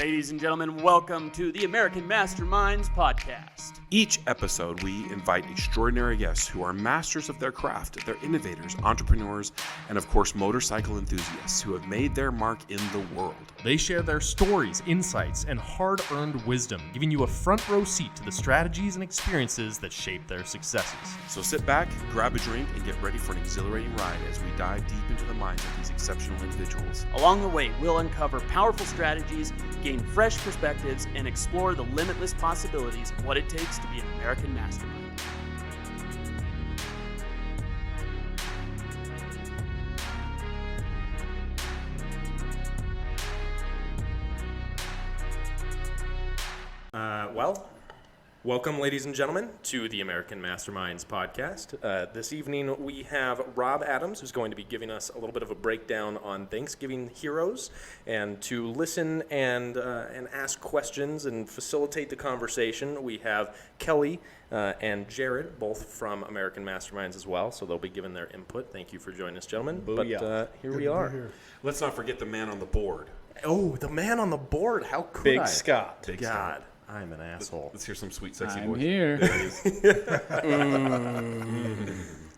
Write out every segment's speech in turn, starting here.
Ladies and gentlemen, welcome to the American Masterminds Podcast. Each episode, we invite extraordinary guests who are masters of their craft. They're innovators, entrepreneurs, and of course, motorcycle enthusiasts who have made their mark in the world. They share their stories, insights, and hard-earned wisdom, giving you a front row seat to the strategies and experiences that shape their successes. So sit back, grab a drink, and get ready for an exhilarating ride as we dive deep into the minds of these exceptional individuals. Along the way, we'll uncover powerful strategies, gain fresh perspectives, and explore the limitless possibilities of what it takes to be an American mastermind. Welcome, ladies and gentlemen, to the American Masterminds Podcast. This evening, we have Rob Adams, who's going to be giving us a little bit of a breakdown on Thanksgiving heroes, and to listen and ask questions and facilitate the conversation, we have Kelly and Jared, both from American Masterminds as well, so they'll be giving their input. Thank you for joining us, gentlemen. Booyah. But here we are. Let's not forget the man on the board. Oh, the man on the board. How could Big I? Scott. Big God. Scott. I'm an asshole. Let's hear some sweet, sexy I'm voice. here. There it is.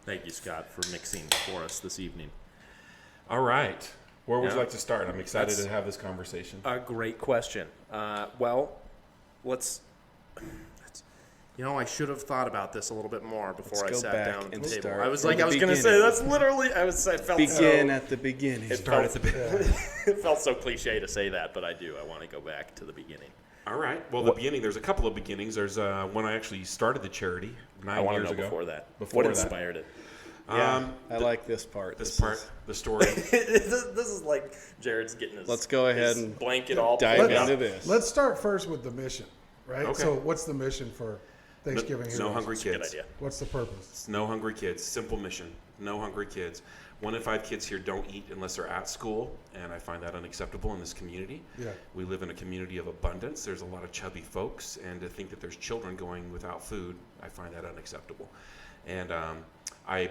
Thank you, Scott, for mixing for us this evening. All right. Where would Yeah. you like to start? I'm excited That's- to have this conversation. A great question. Let's. I should have thought about this a little bit more before Let's I go sat back down at and the table. start I was from like, the I was going to say, beginning. that's literally, I felt Begin so, at the beginning. it Start felt, at the it felt so cliche to say that, but I do. I want to go back to the beginning. All right. Well, the beginning, there's a couple of beginnings. There's when I actually started the charity 9 I want to years know ago. before that. Before What that. inspired it? Yeah, I like this part. This part, is- the story. This is like Jared's getting his, Let's go ahead his and blanket all dive pulled into up. this. Let's start first with the mission, right? Okay. So what's the mission for Thanksgiving No Heroes? hungry That's a good kids. idea. What's the purpose? It's no hungry kids. Simple mission. No hungry kids. 1 in 5 kids here don't eat unless they're at school, and I find that unacceptable in this community. Yeah. We live in a community of abundance. There's a lot of chubby folks, and to think that there's children going without food, I find that unacceptable. And I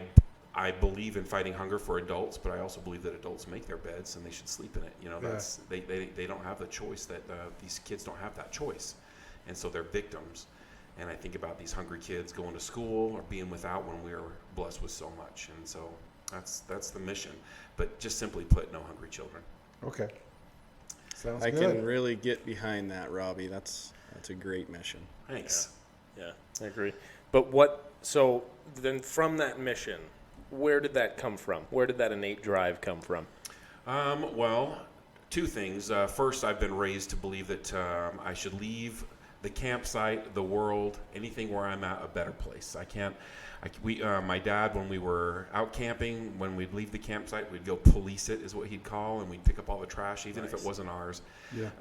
believe in fighting hunger for adults, but I also believe that adults make their beds and they should sleep in it. That's they don't have the choice that these kids don't have that choice, and so they're victims. And I think about these hungry kids going to school or being without when we are blessed with so much. And so that's the mission. But just simply put, no hungry children. Okay. Sounds I good. can really get behind that, Robbie. That's a great mission. Thanks. Yeah, I agree. But so then from that mission, where did that come from? Where did that innate drive come from? Well, 2 things. First, I've been raised to believe that I should leave the campsite, the world, anything where I'm at, a better place. My dad, when we were out camping, when we'd leave the campsite, we'd go police it, is what he'd call, and we'd pick up all the trash, even if it wasn't ours. Yeah.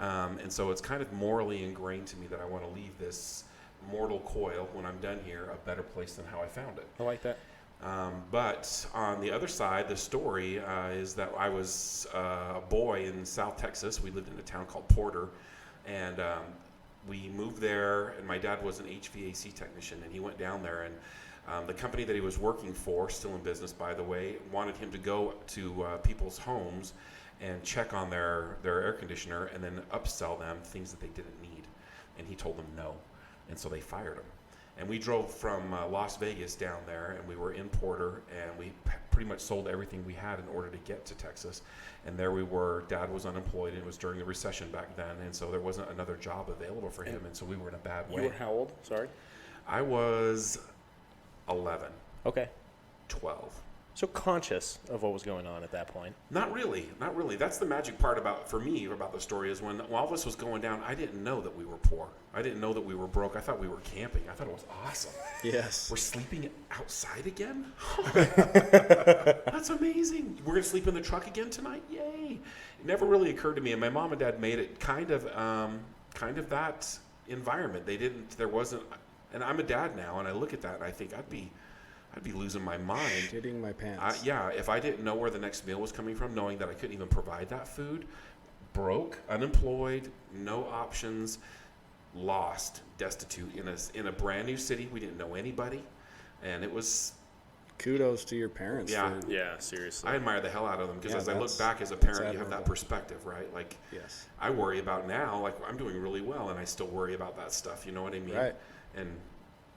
And so it's kind of morally ingrained to me that I want to leave this mortal coil, when I'm done here, a better place than how I found it. I like that. But on the other side, the story is that I was a boy in South Texas. We lived in a town called Porter, and we moved there, and my dad was an HVAC technician, and he went down there, and the company that he was working for, still in business by the way, wanted him to go to people's homes and check on their air conditioner and then upsell them things that they didn't need. And he told them no, and so they fired him. And we drove from Las Vegas down there, and we were in Porter, and we pretty much sold everything we had in order to get to Texas. And there we were. Dad was unemployed, and it was during the recession back then, and so there wasn't another job available for him, and so we were in a bad way. You were how old? Sorry. I was 11, Okay. 12. So conscious of what was going on at that point. Not really. That's the magic part for me about the story is when all this was going down, I didn't know that we were poor. I didn't know that we were broke. I thought we were camping. I thought it was awesome. Yes. We're sleeping outside again? That's amazing. We're going to sleep in the truck again tonight? Yay. It never really occurred to me, and my mom and dad made it kind of that environment. There wasn't, and I'm a dad now, and I look at that and I think I'd be losing my mind. Shitting my pants. If I didn't know where the next meal was coming from, knowing that I couldn't even provide that food, broke, unemployed, no options, lost, destitute in a brand new city. We didn't know anybody, and it was kudos to your parents. Yeah. For, Yeah, seriously. I admire the hell out of them because Yeah, as I look that's- back as a parent, that's you have that admirable. perspective, right? Like, yes. I worry about now, like I'm doing really well, and I still worry about that stuff. You know what I mean? Right. And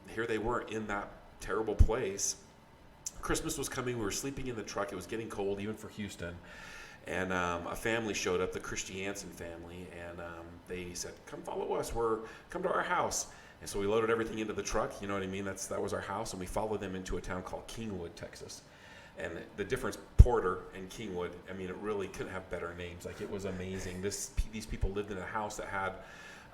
here they were in that terrible place. Christmas was coming. We were sleeping in the truck. It was getting cold, even for Houston. And a family showed up, the Christiansen family, and they said, "Come follow us. Come to our house." And so we loaded everything into the truck. You know what I mean? That was our house, and we followed them into a town called Kingwood, Texas. And the difference, Porter and Kingwood, I mean, it really couldn't have better names. Like, it was amazing. These people lived in a house that had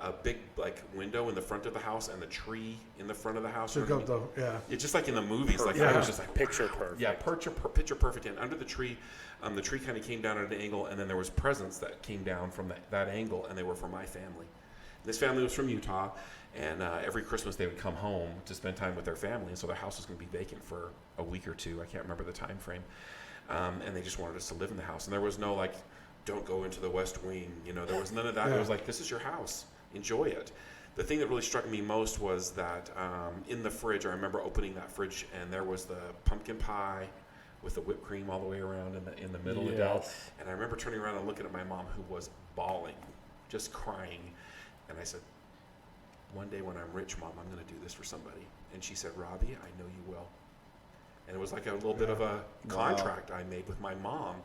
a big, like, window in the front of the house and the tree in the front of the house. You Took know up what I mean? the, yeah. It's just like in the movies. Like, Yeah. I was just like, Picture wow. perfect. Yeah, picture perfect. And under the tree kind of came down at an angle, and then there was presents that came down from that angle, and they were for my family. This family was from Utah, and every Christmas they would come home to spend time with their family, and so their house was going to be vacant for a week or two. I can't remember the time frame. And they just wanted us to live in the house. And there was no, like, don't go into the West Wing. You know, there was none of that. Yeah. It was like, this is your house. Enjoy it. The thing that really struck me most was that in the fridge, I remember opening that fridge, and there was the pumpkin pie with the whipped cream all the way around in the middle of the dough. And I remember turning around and looking at my mom, who was bawling, just crying. And I said, one day when I'm rich, Mom, I'm going to do this for somebody. And she said, Robbie, I know you will. And it was like a little bit of a contract I made with my mom.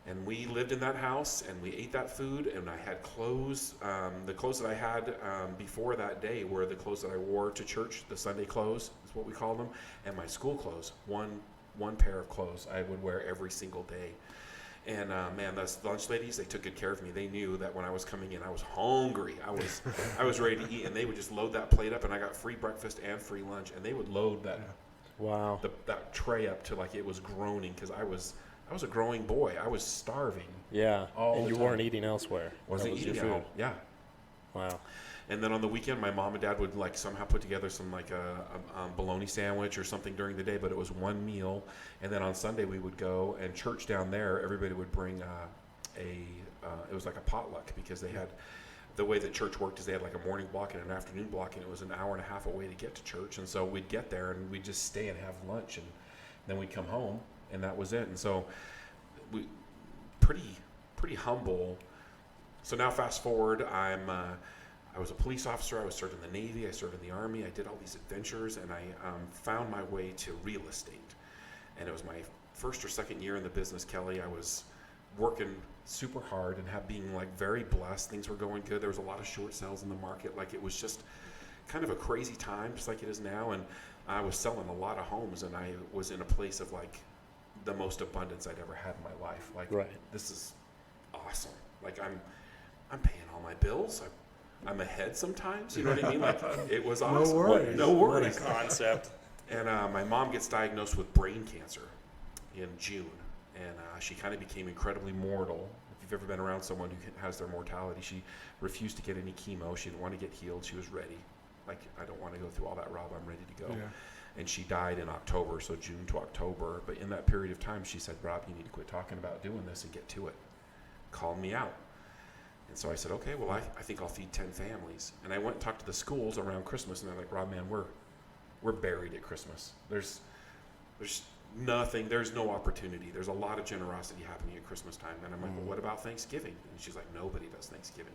And we lived in that house, and we ate that food, and I had clothes. The clothes that I had before that day were the clothes that I wore to church, the Sunday clothes is what we called them, and my school clothes, one pair of clothes I would wear every single day. And man, those lunch ladies, they took good care of me. They knew that when I was coming in, I was hungry. I was ready to eat, and they would just load that plate up, and I got free breakfast and free lunch, and they would load that that tray up to like it was groaning, because I was a growing boy. I was starving. Yeah, all and the you time. weren't eating elsewhere. Wasn't That was eating your at food. home. Yeah. Wow. And then on the weekend, my mom and dad would like somehow put together some like a bologna sandwich or something during the day, but it was one meal. And then on Sunday we would go, and church down there, everybody would bring it was like a potluck, because they had, the way that church worked is they had like a morning block and an afternoon block, and it was an hour and a half away to get to church. And so we'd get there and we'd just stay and have lunch, and then we'd come home, and that was it. And so we pretty humble. So now fast forward, I was a police officer. I was served in the Navy. I served in the Army. I did all these adventures, and I found my way to real estate. And it was my first or second year in the business, Kelly. I was working super hard and being like very blessed. Things were going good. There was a lot of short sales in the market. Like, it was just kind of a crazy time, just like it is now. And I was selling a lot of homes, and I was in a place of like the most abundance I'd ever had in my life. Like, Right. This is awesome. Like, I'm paying all my bills. I'm ahead sometimes. You know what I mean? Like, it was awesome. worries. No worries. Concept. And my mom gets diagnosed with brain cancer in June, and she kind of became incredibly mortal. If you've ever been around someone who has their mortality, she refused to get any chemo. She didn't want to get healed. She was ready. Like, I don't want to go through all that, Rob. I'm ready to go. Yeah. And she died in October, so June to October. But in that period of time, she said, Rob, you need to quit talking about doing this and get to it. Called me out. And so I said, okay, well, I think I'll feed 10 families. And I went and talked to the schools around Christmas, and they're like, Rob, man, we're buried at Christmas. There's nothing, there's no opportunity. There's a lot of generosity happening at Christmas time. And I'm like, well, what about Thanksgiving? And she's like, nobody does Thanksgiving.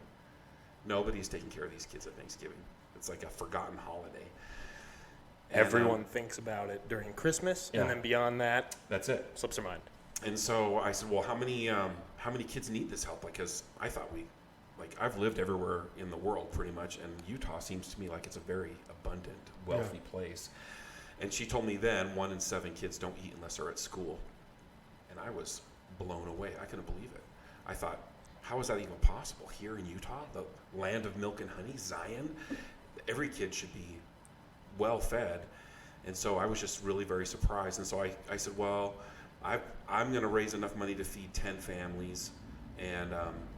Nobody's taking care of these kids at Thanksgiving. It's like a forgotten holiday. And, Everyone thinks about it during Christmas, Yeah. and then beyond that, that's it. slips their mind. And so I said, well, how many kids need this help? Because I thought I've lived everywhere in the world pretty much, and Utah seems to me like it's a very abundant, wealthy place. And she told me then 1 in 7 kids don't eat unless they're at school. And I was blown away. I couldn't believe it. I thought, how is that even possible here in Utah, the land of milk and honey, Zion? Every kid should be well fed. And so I was just really very surprised. And so I said, well, I'm going to raise enough money to feed 10 families, and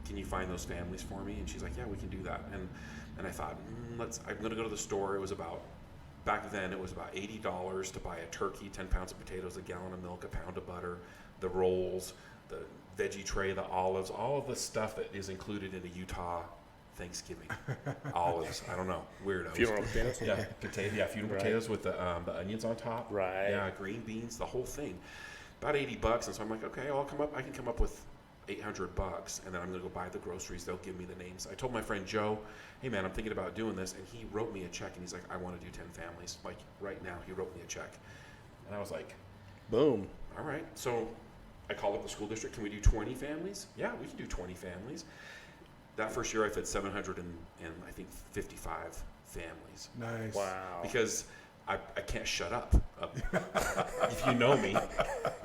can you find those families for me? And she's like, yeah, we can do that. And I thought, I'm going to go to the store. It was back then it was about $80 to buy a turkey, 10 pounds of potatoes, a gallon of milk, a pound of butter, the rolls, the veggie tray, the olives, all of the stuff that is included in a Utah Thanksgiving. Olives. I don't know. Weirdos. Funeral potatoes. Yeah, funeral Right. potatoes with the onions on top. Right. Yeah, green beans, the whole thing. About $80, and so I'm like, okay, I can come up with $800, and then I'm gonna go buy the groceries. They'll give me the names. I told my friend Joe, hey man, I'm thinking about doing this, and he wrote me a check, and he's like, I want to do 10 families. Like right now, he wrote me a check, and I was like, Boom. all right. So I called up the school district. Can we do 20 families? Yeah, we can do 20 families. That first year, I fed 755 families. Nice. Wow. Because I can't shut up. If you know me,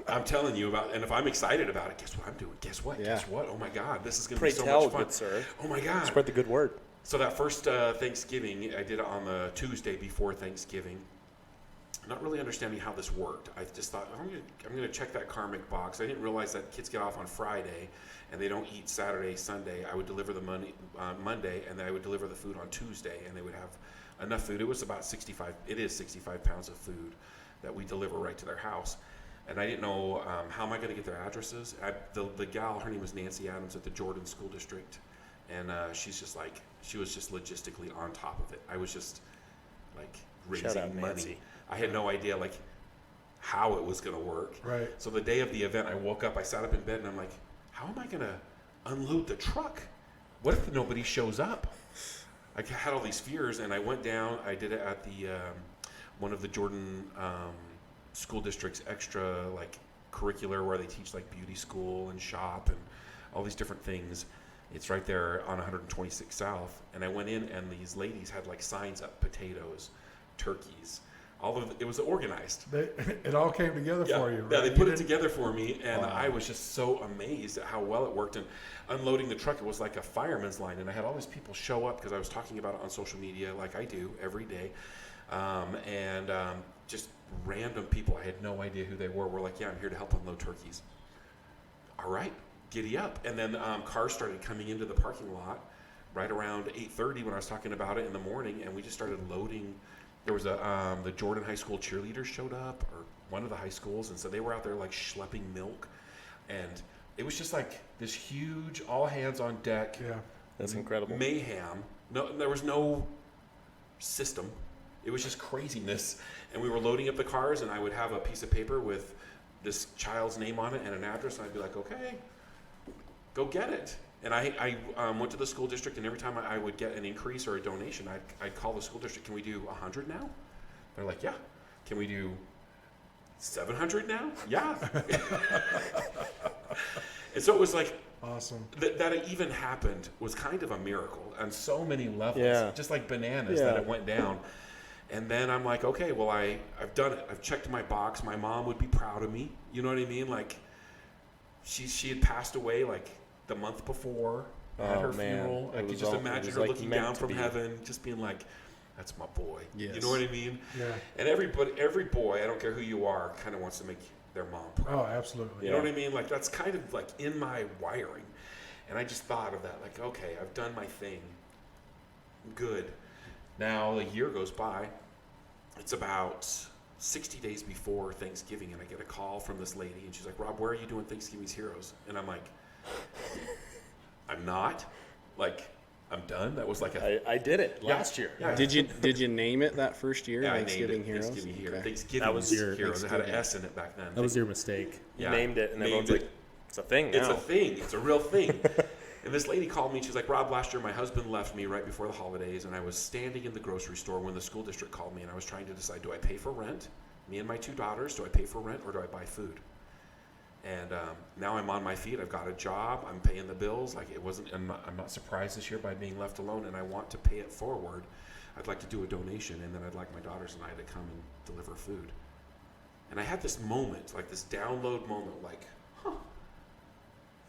I'm telling you about, and if I'm excited about it, guess what I'm doing? Guess what? Yeah. Guess what? Oh my God, this is going to Pray be so tell, much fun. good sir. Oh my God. Spread the good word. So that first Thanksgiving, I did it on the Tuesday before Thanksgiving. Not really understanding how this worked. I just thought, I'm gonna check that karmic box. I didn't realize that kids get off on Friday and they don't eat Saturday, Sunday. I would deliver the money Monday, and then I would deliver the food on Tuesday, and they would have enough food. It was about 65 pounds of food that we deliver right to their house. And I didn't know, how am I gonna get their addresses? The gal, her name was Nancy Adams at the Jordan School District. And she was just logistically on top of it. I was just like Shout out raising money. Nancy. I had no idea like how it was going to work. Right. So the day of the event, I woke up, I sat up in bed, and I'm like, how am I going to unload the truck? What if nobody shows up? I had all these fears, and I went down. I did it at the one of the Jordan school district's extra like curricular where they teach like beauty school and shop and all these different things. It's right there on 126 South. And I went in, and these ladies had like signs up, potatoes, turkeys. It was organized. It all came together for you, right? Yeah, they put it together for me, and I was just so amazed at how well it worked. And unloading the truck, it was like a fireman's line, and I had all these people show up because I was talking about it on social media like I do every day. Just random people, I had no idea who they were like, yeah, I'm here to help unload turkeys. All right, giddy up. And then cars started coming into the parking lot right around 8:30 when I was talking about it in the morning, and we just started loading. There was the Jordan High School cheerleaders showed up, or one of the high schools, and so they were out there like schlepping milk, and it was just like this huge all hands on deck. Yeah. That's incredible. Mayhem. No, there was no system. It was just craziness, and we were loading up the cars, and I would have a piece of paper with this child's name on it and an address, and I'd be like, okay, go get it. And I went to the school district, and every time I would get an increase or a donation, I'd call the school district, can we do 100 now? They're like, yeah. Can we do 700 now? Yeah. And so it was like, Awesome. that it even happened was kind of a miracle on so many levels, Yeah. just like bananas Yeah. that it went down. And then I'm like, okay, well, I've done it. I've checked my box. My mom would be proud of me. You know what I mean? Like, she had passed away like the month before at her funeral. I could just imagine her looking down from heaven, just being like, that's my boy. Yes. You know what I mean? Yeah. And every boy, I don't care who you are, kind of wants to make their mom proud. Oh, absolutely. You know what I mean? Like, that's kind of like in my wiring. And I just thought of that, like, okay, I've done my thing. Good. Now a year goes by. It's about 60 days before Thanksgiving, and I get a call from this lady, and she's like, Rob, where are you doing Thanksgiving's Heroes? And I'm like, I'm not. Like, I'm done. That was like I did it last year. Yeah. Did you name it that first year? Yeah, Thanksgiving I named it Heroes. Thanksgiving Heroes. Okay. Thanksgiving That was your Heroes. It had an S in it back then. That was your mistake. You Yeah. named it, and Named everyone's it. like, it's a thing now. It's a thing. It's a real thing. And this lady called me, and she's like, Rob, last year my husband left me right before the holidays, and I was standing in the grocery store when the school district called me, and I was trying to decide, do I pay for rent? Me and my 2 daughters, do I pay for rent, or do I buy food? And now I'm on my feet. I've got a job. I'm paying the bills. Like, it wasn't. I'm not surprised this year by being left alone, and I want to pay it forward. I'd like to do a donation, and then I'd like my daughters and I to come and deliver food. And I had this moment, like this download moment, like,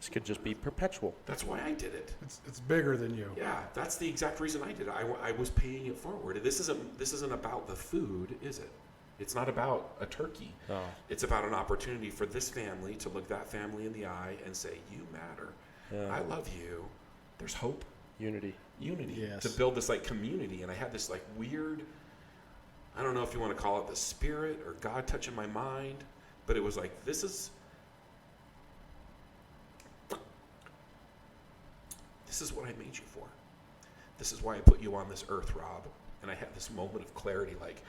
This could just be perpetual. that's why I did it. It's bigger than you. Yeah, that's the exact reason I did it. I was paying it forward. This isn't about the food, is it? It's not about a turkey. Oh. It's about an opportunity for this family to look that family in the eye and say, you matter. Yeah. I love you. There's hope. Unity. Unity. Yes. To build this like community. And I had this like weird, I don't know if you want to call it the spirit or God touching my mind, but it was like, this is what I made you for. this is why I put you on this earth, Rob. And I had this moment of clarity, like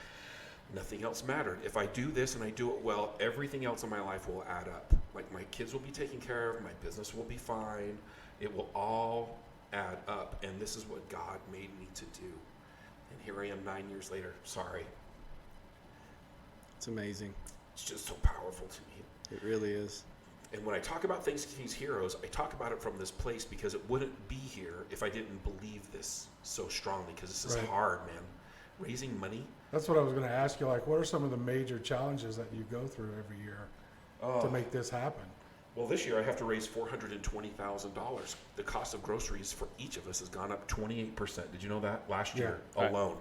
nothing else mattered. If I do this and I do it well, everything else in my life will add up. Like my kids will be taken care of, my business will be fine. It will all add up. And this is what God made me to do. And here I am 9 years later. Sorry. It's amazing. It's just so powerful to me. It really is. And when I talk about Thanksgiving's heroes, I talk about it from this place because it wouldn't be here if I didn't believe this so strongly, because this is Right. hard, man. Raising money. That's what I was going to ask you. Like, what are some of the major challenges that you go through every year to make this happen? Well, this year I have to raise $420,000. The cost of groceries for each of us has gone up 28%. Did you know that? Last year alone.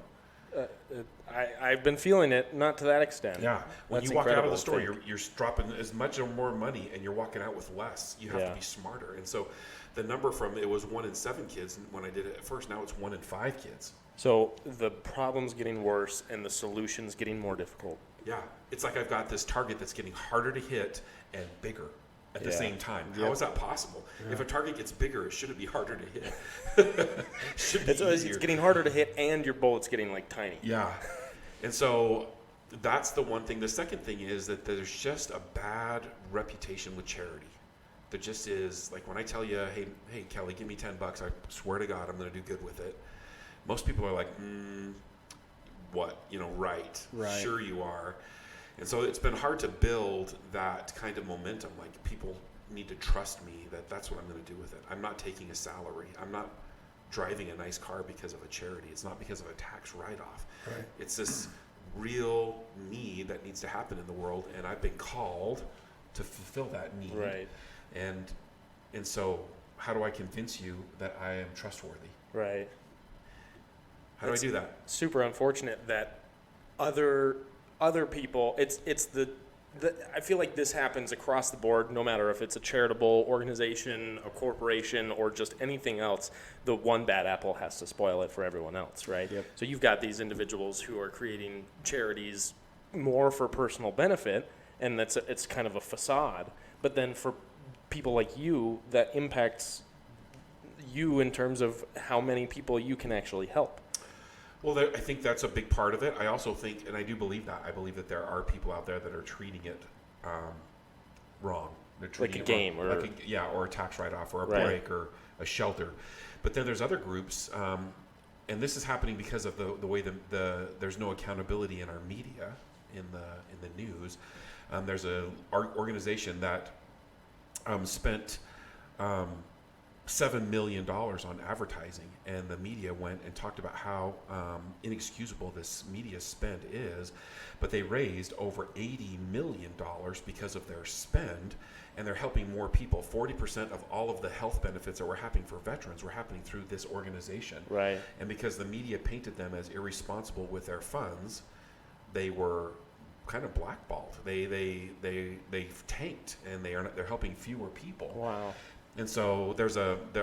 I've been feeling it, not to that extent. Yeah. When That's you walk out of incredible the to store, think. you're dropping as much or more money, and you're walking out with less. You have to be smarter. And so the number from it was 1 in 7 kids when I did it at first. Now it's 1 in 5 kids. So the problem's getting worse and the solution's getting more difficult. Yeah. It's like I've got this target that's getting harder to hit and bigger at the same time. How is that possible? If a target gets bigger, it shouldn't be harder to hit. Should be easier. It's getting harder to hit, and your bullet's getting like tiny. Yeah. And so that's the one thing. The second thing is that there's just a bad reputation with charity. There just is. Like when I tell you, hey Kelly, give me $10, I swear to God I'm going to do good with it. Most people are like, what? Right. Sure you are. And so it's been hard to build that kind of momentum. Like people need to trust me that that's what I'm going to do with it. I'm not taking a salary. I'm not driving a nice car because of a charity. It's not because of a tax write-off. Right. It's this real need that needs to happen in the world, and I've been called to fulfill that need. Right. And so how do I convince you that I am trustworthy? Right. How do I do that? Super unfortunate that other people, it's the I feel like this happens across the board, no matter if it's a charitable organization, a corporation, or just anything else. The one bad apple has to spoil it for everyone else, right? Yep. So you've got these individuals who are creating charities more for personal benefit, and it's kind of a facade. But then for people like you, that impacts you in terms of how many people you can actually help. Well, I think that's a big part of it. I also think, and I do believe that, I believe that there are people out there that are treating it wrong. They're treating Like a game wrong. Or a tax write-off or a break or a shelter. But then there's other groups, and this is happening because of the way there's no accountability in our media, in the news. There's an organization that spent $7 million on advertising, and the media went and talked about how inexcusable this media spend is, but they raised over $80 million because of their spend, and they're helping more people. 40% of all of the health benefits that were happening for veterans were happening through this organization. Right. And because the media painted them as irresponsible with their funds, they were kind of blackballed. They tanked, and they're helping fewer people. Wow. And so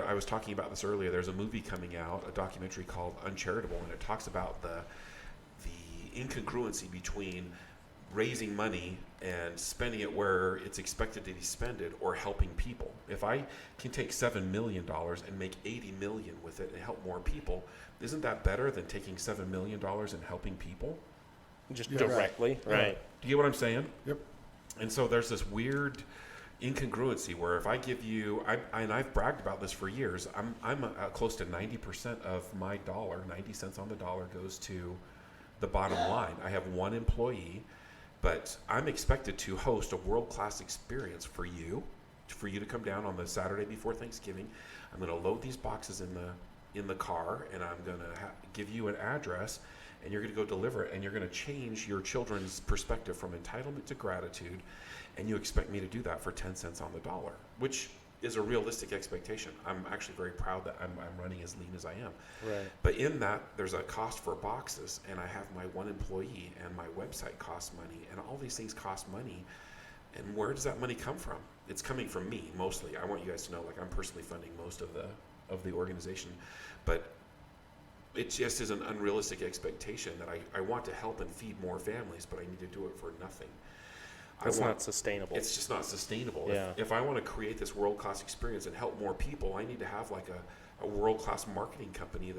I was talking about this earlier. There's a movie coming out, a documentary called Uncharitable, and it talks about the incongruency between raising money and spending it where it's expected to be spent or helping people. If I can take $7 million and make $80 million with it and help more people, isn't that better than taking $7 million and helping people? Just directly, right? Do you get what I'm saying? Yep. And so there's this weird incongruency where if I give you, I've bragged about this for years, I'm close to 90% of my dollar, 90 cents on the dollar goes to the bottom line. I have one employee, but I'm expected to host a world-class experience for you to come down on the Saturday before Thanksgiving. I'm going to load these boxes in the car, and I'm going to give you an address, and you're going to go deliver it, and you're going to change your children's perspective from entitlement to gratitude, and you expect me to do that for 10 cents on the dollar, which is a realistic expectation. I'm actually very proud that I'm running as lean as I am. Right. But in that, there's a cost for boxes, and I have my one employee, and my website costs money, and all these things cost money. And where does that money come from? It's coming from me, mostly. I want you guys to know, like, I'm personally funding most of the organization. But it just is an unrealistic expectation that I want to help and feed more families, but I need to do it for nothing. It's not sustainable. It's just not sustainable. Yeah. If I want to create this world-class experience and help more people, I need to have like a a world-class marketing company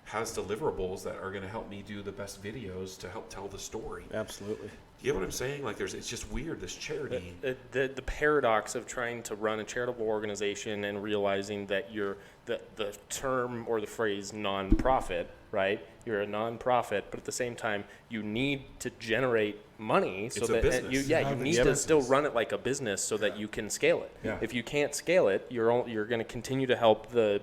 has deliverables that are going to help me do the best videos to help tell the story. Absolutely. You get what I'm saying? Like, it's just weird, this charity. The paradox of trying to run a charitable organization and realizing that you're the term or the phrase nonprofit, right? You're a nonprofit, but at the same time, you need to generate money so It's a that business. you need to still run it like a business so that you can scale it. Yeah. If you can't scale it, you're going to continue to help the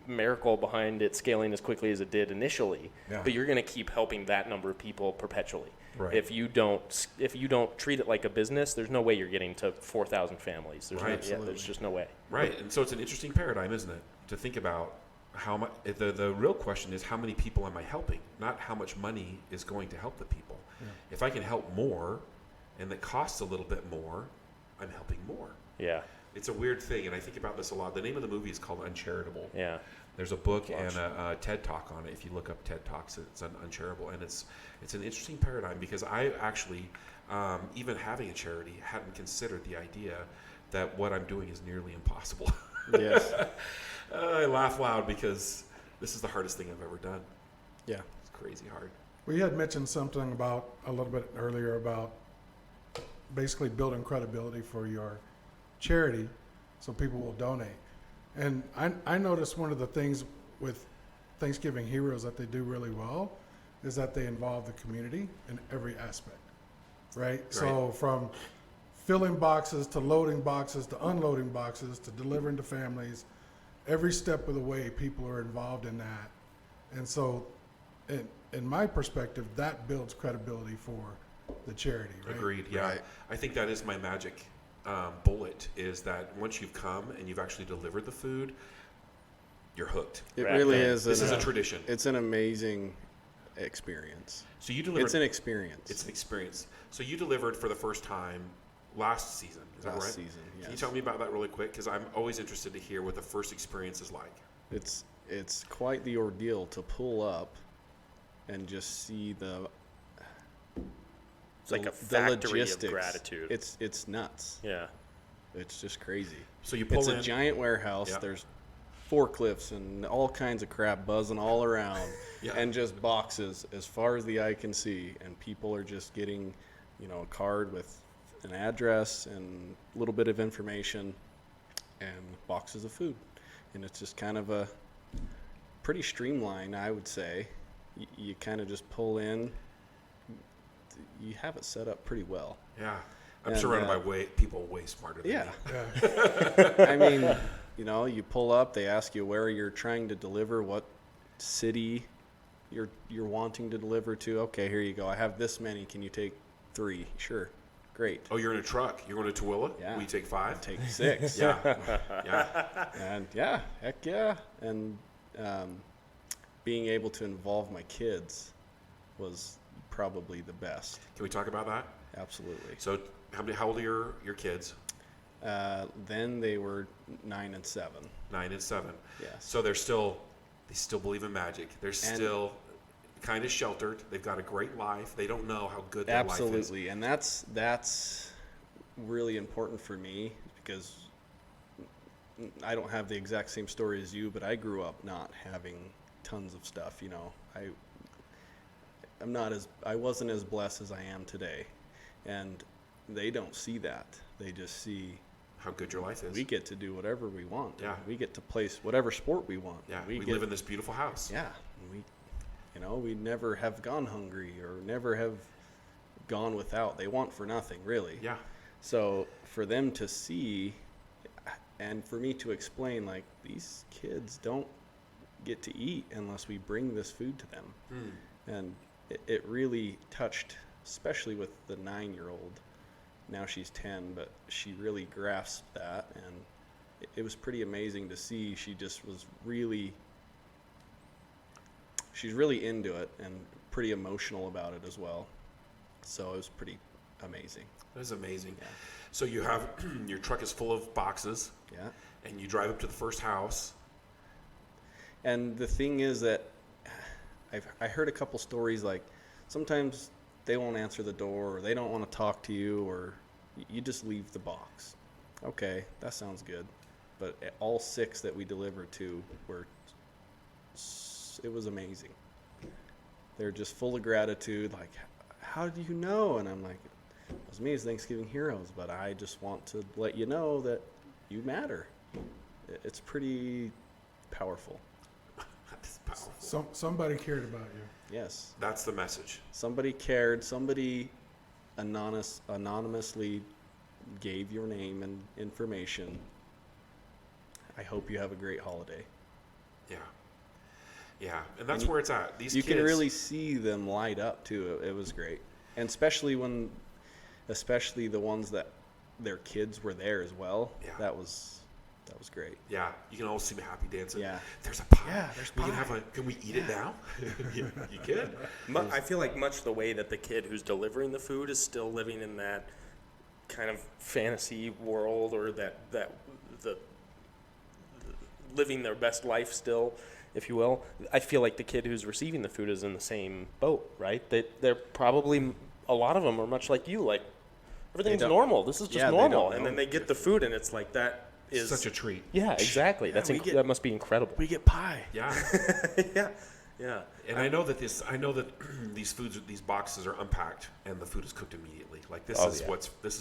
miracle behind it scaling as quickly as it did initially. Yeah. But you're going to keep helping that number of people perpetually. Right. If you don't treat it like a business, there's no way you're getting to 4,000 families. There's just no way. Right, and so it's an interesting paradigm, isn't it, to think about how much. The real question is, how many people am I helping, not how much money is going to help the people. Yeah. If I can help more, and it costs a little bit more, I'm helping more. Yeah. It's a weird thing, and I think about this a lot. The name of the movie is called Uncharitable. Yeah. There's a book and a TED Talk on it. If you look up TED Talks, it's uncharitable, and it's an interesting paradigm, because I actually, even having a charity, hadn't considered the idea that what I'm doing is nearly impossible. Yes. I laugh loud because this is the hardest thing I've ever done. Yeah. It's crazy hard. We had mentioned something about a little bit earlier about basically building credibility for your charity so people will donate. And I noticed one of the things with Thanksgiving Heroes that they do really well is that they involve the community in every aspect, right? So from filling boxes to loading boxes to unloading boxes to delivering to families, every step of the way people are involved in that. And so in my perspective, that builds credibility for the charity, right? Agreed, yeah. Right. I think that is my magic bullet, is that once you've come and you've actually delivered the food, you're hooked. It really is. This is a tradition. It's an amazing experience. So you delivered. It's an experience. It's an experience. So you delivered for the first time last season. Is that right? Last season, yes. Can you tell me about that really quick? Because I'm always interested to hear what the first experience is like. It's quite the ordeal to pull up and just see It's like a factory of logistics. gratitude. It's nuts. Yeah. It's just crazy. So you pull It's in. a giant warehouse. Yeah. There's forklifts and all kinds of crap buzzing all around, Yeah. and just boxes as far as the eye can see. And people are just getting, a card with an address and a little bit of information and boxes of food. And it's just kind of a pretty streamlined, I would say. You kind of just pull in. You have it set up pretty well. Yeah. I'm And, surrounded by people way smarter than Yeah. me. I mean, you pull up, they ask you where you're trying to deliver, what city you're wanting to deliver to. Okay, here you go. I have this many. Can you take 3? Sure. Great. Oh, you're in a truck. You're going to Tooele? Yeah. Will you take 5? Take 6. Yeah. Yeah. And yeah, heck yeah. And being able to involve my kids was probably the best. Can we talk about that? Absolutely. So how old are your kids? Then they were 9 and 7. 9 and 7. Yes. So they still believe in magic. They're still kind of sheltered. They've got a great life. They don't know how good their life is. Absolutely. And that's really important for me, because I don't have the exact same story as you, but I grew up not having tons of stuff. I wasn't as blessed as I am today, and they don't see that. They just see how good your life is. we get to do whatever we want. Yeah. We get to play whatever sport we want. Yeah, we live in this beautiful house. Yeah, we never have gone hungry or never have gone without. They want for nothing, really. Yeah. So for them to see, and for me to explain, like, these kids don't get to eat unless we bring this food to them. And it really touched, especially with the 9-year-old. Now she's 10, but she really grasped that, and it was pretty amazing to see. She just was she's really into it and pretty emotional about it as well. So it was pretty amazing. That is amazing. Yeah. So you have your truck is full of boxes. Yeah. And you drive up to the first house. And the thing is that I heard a couple stories, like sometimes they won't answer the door, or they don't want to talk to you, or you just leave the box. Okay, that sounds good. but all 6 that we delivered to it was amazing. They're just full of gratitude. Like, how do you know? And I'm like, it was me as Thanksgiving Heroes, but I just want to let you know that you matter. It's pretty powerful. That's powerful. Somebody cared about you. Yes. That's the message. Somebody cared. Somebody anonymously gave your name and information. I hope you have a great holiday. Yeah. Yeah, and that's where it's at. These you kids, can really see them light up too. It was great, and especially the ones that their kids were there as well. Yeah. That was great. Yeah, you can always see them happy dancing. Yeah. There's a pie. Yeah, there's We pie. can we eat it now? you can. I feel like much the way that the kid who's delivering the food is still living in that kind of fantasy world, or the living their best life still, if you will. I feel like the kid who's receiving the food is in the same boat, right? They're probably, a lot of them are much like you, like everything's normal. This is just normal. And then they get the food and it's like, that is Such a treat. Yeah, exactly. That must be incredible. We get pie. Yeah. Yeah. And I know that these boxes are unpacked and the food is cooked immediately. Like this is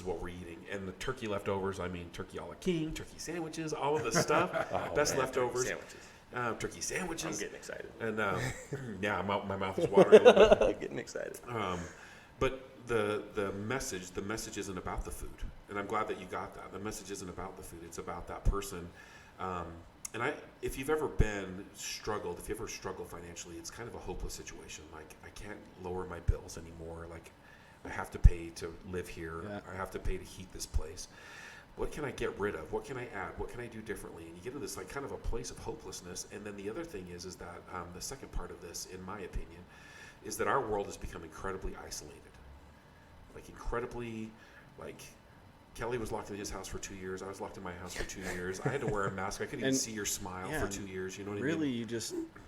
what we're eating. And the turkey leftovers, I mean turkey a la king, turkey sandwiches, all of this stuff. Best leftovers. Turkey sandwiches. I'm getting excited. And my mouth is watering a little bit. I'm getting excited. But the message isn't about the food, and I'm glad that you got that. The message isn't about the food; it's about that person. If you've ever struggled financially, it's kind of a hopeless situation. Like, I can't lower my bills anymore. Like, I have to pay to live here. Yeah. I have to pay to heat this place. What can I get rid of? What can I add? What can I do differently? And you get into this like kind of a place of hopelessness. And then the other thing is that the second part of this, in my opinion, is that our world has become incredibly isolated. Kelly was locked in his house for 2 years. I was locked in my house for 2 years. I had to wear a mask. I couldn't even see your smile for 2 years. You know what I mean? Really,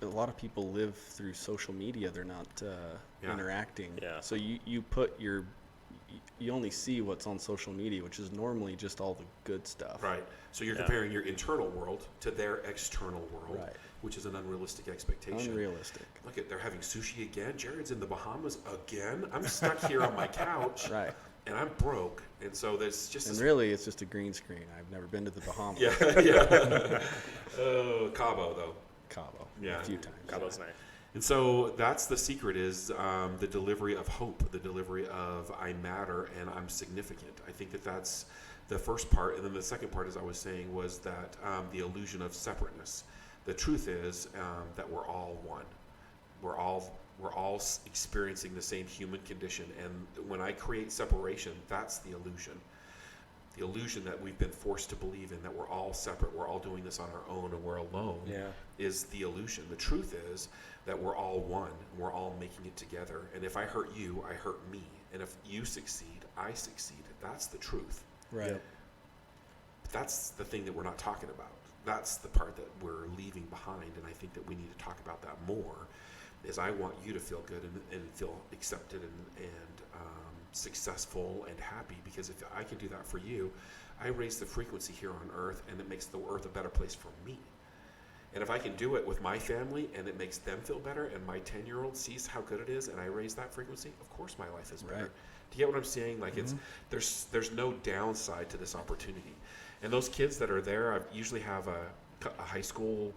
a lot of people live through social media. They're not interacting. Yeah. So you only see what's on social media, which is normally just all the good stuff. Right. So you're comparing your internal world to their external world, Right. which is an unrealistic expectation. Unrealistic. Look at, they're having sushi again. Jared's in the Bahamas again. I'm stuck here on my couch. Right. And I'm broke. And so there's just And this really, it's just a green screen. I've never been to the Bahamas. Yeah. Oh, Cabo, though. Cabo. Yeah. A few times. Cabo's nice. And so that's the secret, is the delivery of hope, the delivery of I matter and I'm significant. I think that's the first part. And then the second part, as I was saying, was that the illusion of separateness. The truth is that we're all one. We're all experiencing the same human condition. And when I create separation, that's the illusion. The illusion that we've been forced to believe in, that we're all separate, we're all doing this on our own, and we're alone, is the illusion. The truth is that we're all one, and we're all making it together. And if I hurt you, I hurt me. And if you succeed, I succeed. That's the truth. Right. Yep. But that's the thing that we're not talking about. That's the part that we're leaving behind, and I think that we need to talk about that more. Is I want you to feel good and feel accepted and successful and happy, because if I can do that for you, I raise the frequency here on earth, and it makes the earth a better place for me. And if I can do it with my family and it makes them feel better, and my 10-year-old sees how good it is, and I raise that frequency, of course my life is better. Right. Do you get what I'm saying? Like, there's no downside to this opportunity. And those kids that are there, I usually have a high school,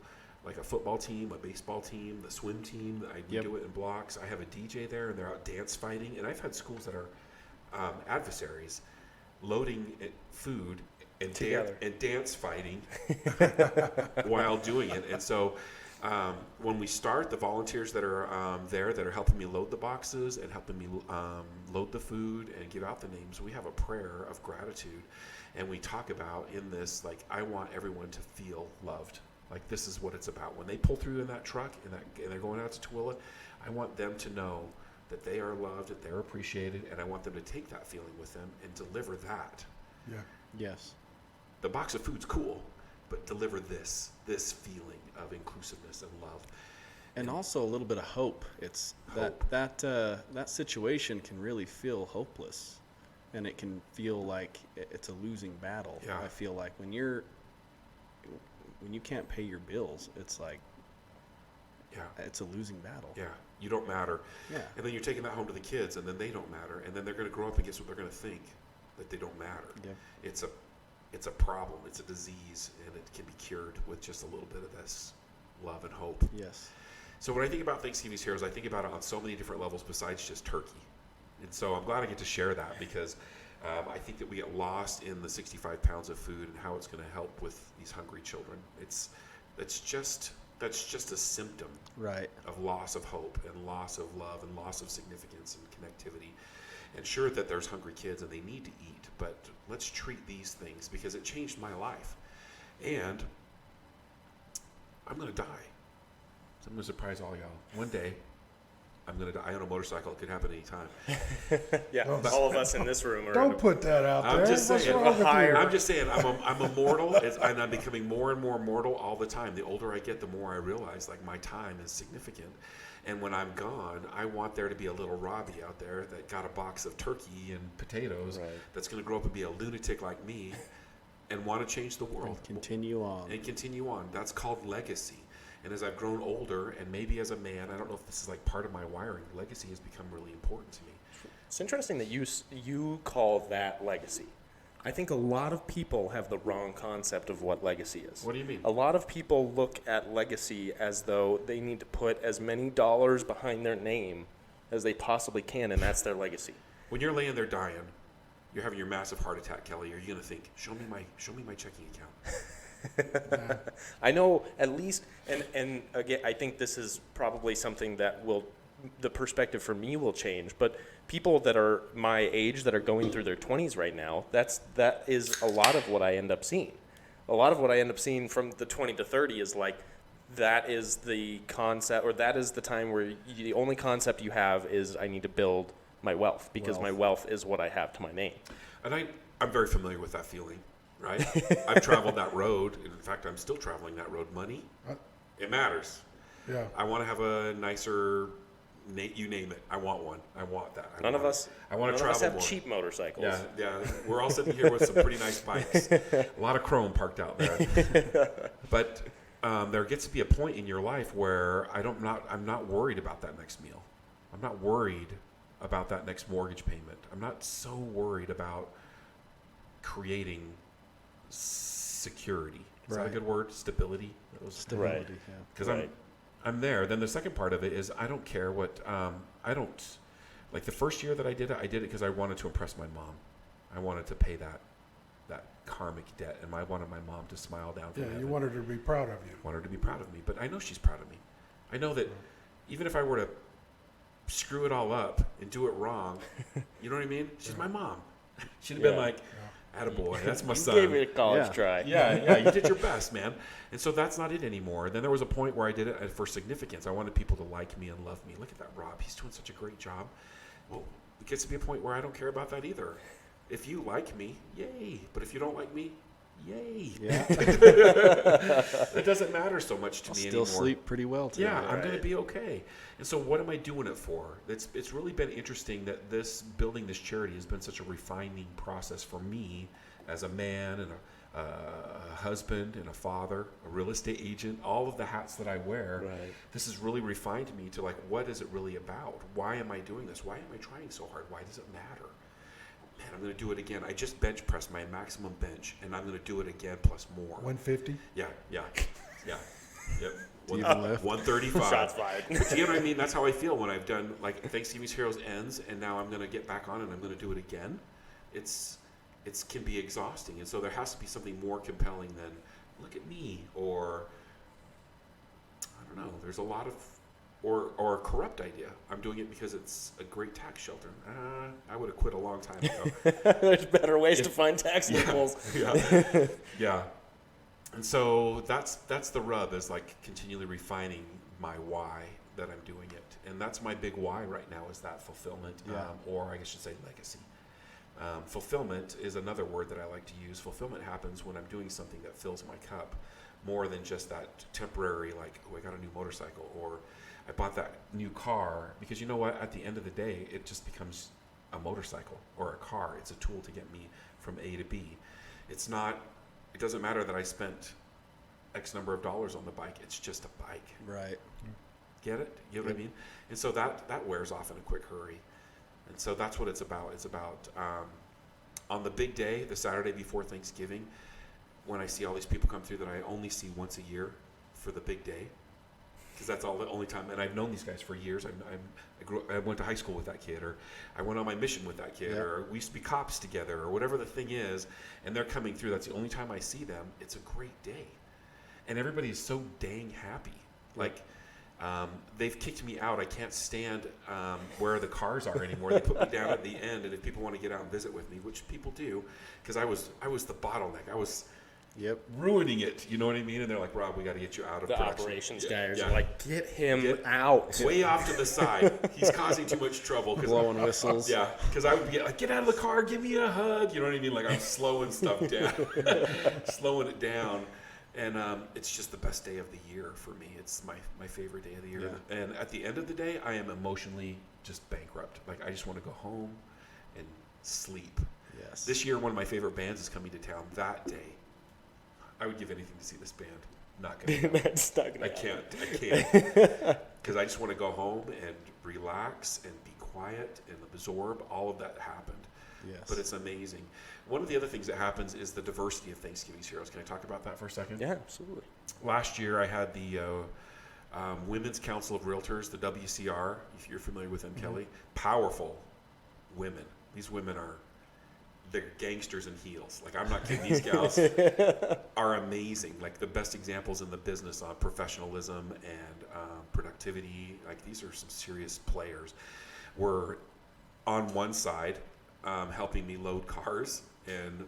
like a football team, a baseball team, the swim team. We do it in blocks. I have a DJ there, and they're out dance fighting. And I've had schools that are adversaries loading food and dance fighting while doing it. And so when we start, the volunteers that are there that are helping me load the boxes and helping me load the food and give out the names, we have a prayer of gratitude. And we talk about in this, like, I want everyone to feel loved. Like, this is what it's about. When they pull through in that truck and they're going out to Tooele, I want them to know that they are loved, that they're appreciated, and I want them to take that feeling with them and deliver that. Yeah. Yes. The box of food's cool, but deliver this feeling of inclusiveness and love. And also a little bit of hope. It's Hope. that situation can really feel hopeless, and it can feel like it's a losing battle. Yeah. I feel like when when you can't pay your bills, it's like, Yeah. it's a losing battle. Yeah. You don't matter. Yeah. And then you're taking that home to the kids, and then they don't matter. And then they're going to grow up and guess what they're going to think? That they don't matter. Yep. It's a problem. It's a disease, and it can be cured with just a little bit of this love and hope. Yes. So when I think about Thanksgiving's Heroes, I think about it on so many different levels besides just turkey. And so I'm glad I get to share that because I think that we get lost in the 65 pounds of food and how it's going to help with these hungry children. That's just a symptom Right. of loss of hope and loss of love and loss of significance and connectivity. And sure that there's hungry kids and they need to eat, but let's treat these things because it changed my life. And I'm going to die. So I'm going to surprise all y'all. One day, I'm going to die. I own a motorcycle. It could happen anytime. Yeah, all of us in this room are. Don't put that out there. I'm just What's saying. wrong with you? I'm just saying. I'm immortal, and I'm becoming more and more mortal all the time. The older I get, the more I realize like my time is significant. And when I'm gone, I want there to be a little Robbie out there that got a box of turkey and potatoes that's going to grow up and be a lunatic like me and want to change the world. And continue on. And continue on. That's called legacy. And as I've grown older, and maybe as a man, I don't know if this is like part of my wiring, legacy has become really important to me. It's interesting that you call that legacy. I think a lot of people have the wrong concept of what legacy is. What do you mean? A lot of people look at legacy as though they need to put as many dollars behind their name as they possibly can, and that's their legacy. When you're laying there dying, you're having your massive heart attack, Kelly, are you going to think, show me my checking account? I know at least, and again, I think this is probably something that the perspective for me will change, but people that are my age that are going through their 20s right now, that is a lot of what I end up seeing. A lot of what I end up seeing from the 20 to 30 is like, that is the concept, or that is the time where the only concept you have is I need to build my wealth because my wealth is what I have to my name. And I'm very familiar with that feeling, right? I've traveled that road. In fact, I'm still traveling that road. Money, it matters. Yeah. I want to have a nicer, you name it. I want one. I want that. None of us have more. cheap motorcycles. Yeah. We're all sitting here with some pretty nice bikes. A lot of chrome parked out there. But there gets to be a point in your life where I'm not worried about that next meal. I'm not worried about that next mortgage payment. I'm not so worried about creating security. Is that a good word? Stability? Stability, yeah. Because I'm there. Then the second part of it is I don't care what, like the first year that I did it because I wanted to impress my mom. I wanted to pay that karmic debt, and I wanted my mom to smile down from heaven. You wanted her to be proud of you. Wanted her to be proud of me, but I know she's proud of me. I know that even if I were to screw it all up and do it wrong, you know what I mean? She's my mom. She'd have been like, attaboy, that's my son. You gave it a college try. Yeah, you did your best, man. And so that's not it anymore. Then there was a point where I did it for significance. I wanted people to like me and love me. Look at that, Rob. He's doing such a great job. Well, it gets to be a point where I don't care about that either. If you like me, yay. But if you don't like me, yay. Yeah. It doesn't matter so much to me Still anymore. sleep pretty well today. Yeah, I'm going to be okay. And so what am I doing it for? It's really been interesting that building this charity has been such a refining process for me as a man and a husband and a father, a real estate agent, all of the hats that I wear. Right. This has really refined me to like, what is it really about? Why am I doing this? Why am I trying so hard? Why does it matter? Man, I'm going to do it again. I just bench pressed my maximum bench, and I'm going to do it again plus more. 150? Yeah. Yep. Do you even lift? 135. Shots fired. Do you know what I mean? That's how I feel when I've done, like, Thanksgiving's Heroes ends, and now I'm going to get back on and I'm going to do it again. It can be exhausting, and so there has to be something more compelling than, look at me, or, I don't know, there's a lot of, or a corrupt idea. I'm doing it because it's a great tax shelter. I would have quit a long time ago. There's better ways to find tax loopholes. Yeah. And so that's the rub, is like continually refining my why that I'm doing it. And that's my big why right now, is that fulfillment, or I should say legacy. Fulfillment is another word that I like to use. Fulfillment happens when I'm doing something that fills my cup, more than just that temporary, like, oh, I got a new motorcycle, or I bought that new car. Because you know what? At the end of the day, it just becomes a motorcycle or a car. It's a tool to get me from A to B. It doesn't matter that I spent X number of dollars on the bike. It's just a bike. Right. Get it? You know what I mean? And so that wears off in a quick hurry. And so that's what it's about. It's about on the big day, the Saturday before Thanksgiving, when I see all these people come through that I only see once a year for the big day, because that's the only time. And I've known these guys for years. I went to high school with that kid, or I went on my mission with that kid, or we used to be cops together, or whatever the thing is. And they're coming through. That's the only time I see them. It's a great day, and everybody is so dang happy. Like. They've kicked me out. I can't stand where the cars are anymore. They put me down at the end, and if people want to get out and visit with me, which people do, because I was the bottleneck. I was ruining it. You know what I mean? And they're like, Rob, we got to get you out of the production. operations guys are like, get him out. Way off to the side. He's causing too much trouble. Blowing whistles. Yeah, because I would be like, get out of the car, give me a hug. You know what I mean? Like I'm slowing stuff down, slowing it down. And it's just the best day of the year for me. It's my favorite day of the year. Yeah. And at the end of the day, I am emotionally just bankrupt. Like, I just want to go home and sleep. Yes. This year, one of my favorite bands is coming to town that day. I would give anything to see this band. Not going to That's not gonna I can't. Because I just want to go home and relax and be quiet and absorb all of that happened. Yes. But it's amazing. One of the other things that happens is the diversity of Thanksgiving's heroes. Can I talk about that for a second? Yeah, absolutely. Last year, I had the Women's Council of Realtors, the WCR, if you're familiar with them, Kelly. Powerful women. These women they're gangsters in heels. Like, I'm not kidding. These gals are amazing. Like, the best examples in the business on professionalism and productivity. Like, these are some serious players. We're on one side helping me load cars and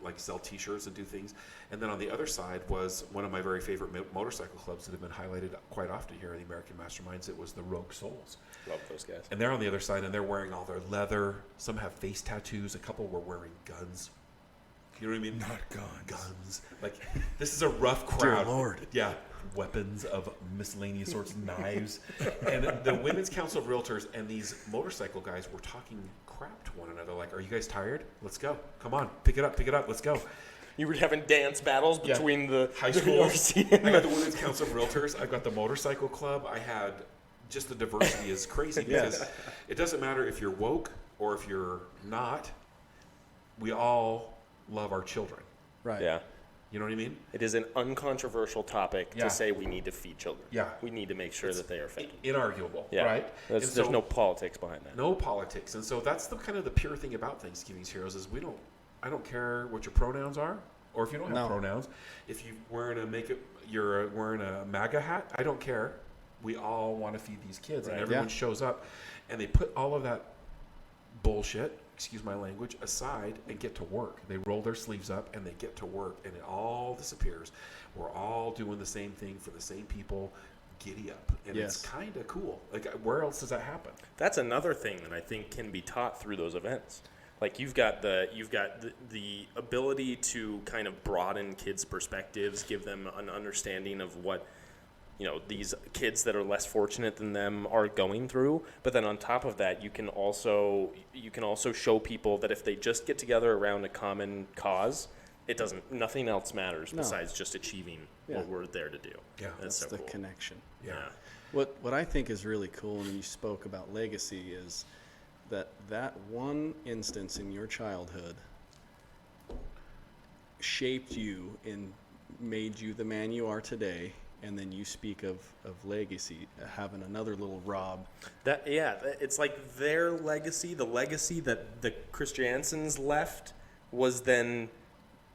like sell T-shirts and do things. And then on the other side was one of my very favorite motorcycle clubs that have been highlighted quite often here in the American Masterminds. It was the Rogue Souls. Love those guys. And they're on the other side, and they're wearing all their leather. Some have face tattoos. A couple were wearing guns. You know what I mean? Not guns. Guns. Like, this is a rough crowd. Dear Lord. Yeah. Weapons of miscellaneous sorts, knives. And the Women's Council of Realtors and these motorcycle guys were talking crap to one another. Like, are you guys tired? Let's go. Come on. Pick it up. Let's go. You were having dance battles between the high school. RC I got the Women's Council of Realtors. I've got the motorcycle club. I had just the diversity is crazy because it doesn't matter if you're woke or if you're not. We all love our children. Right. Yeah. You know what I mean? It is an uncontroversial topic Yeah. to say we need to feed children. Yeah. We need to make sure that they are fed. Inarguable, Yeah. right? There's And so- no politics behind that. No politics. And so that's the kind of the pure thing about Thanksgiving's heroes is I don't care what your pronouns are, or if you don't have pronouns. If you're wearing a MAGA hat, I don't care. We all want to feed these kids, and everyone shows up, and they put all of that bullshit, excuse my language, aside and get to work. They roll their sleeves up and they get to work, and it all disappears. We're all doing the same thing for the same people. Giddy up, and it's kind of cool. Like, where else does that happen? That's another thing that I think can be taught through those events. Like, you've got the ability to kind of broaden kids' perspectives, give them an understanding of what, you know, these kids that are less fortunate than them are going through. But then on top of that, you can also show people that if they just get together around a common cause, nothing else matters besides just achieving what we're there to do. Yeah, That's so the cool. connection. Yeah. What I think is really cool, and you spoke about legacy, is that one instance in your childhood shaped you and made you the man you are today. And then you speak of legacy, having another little Rob. It's like their legacy, the legacy that the Christiansons left, was then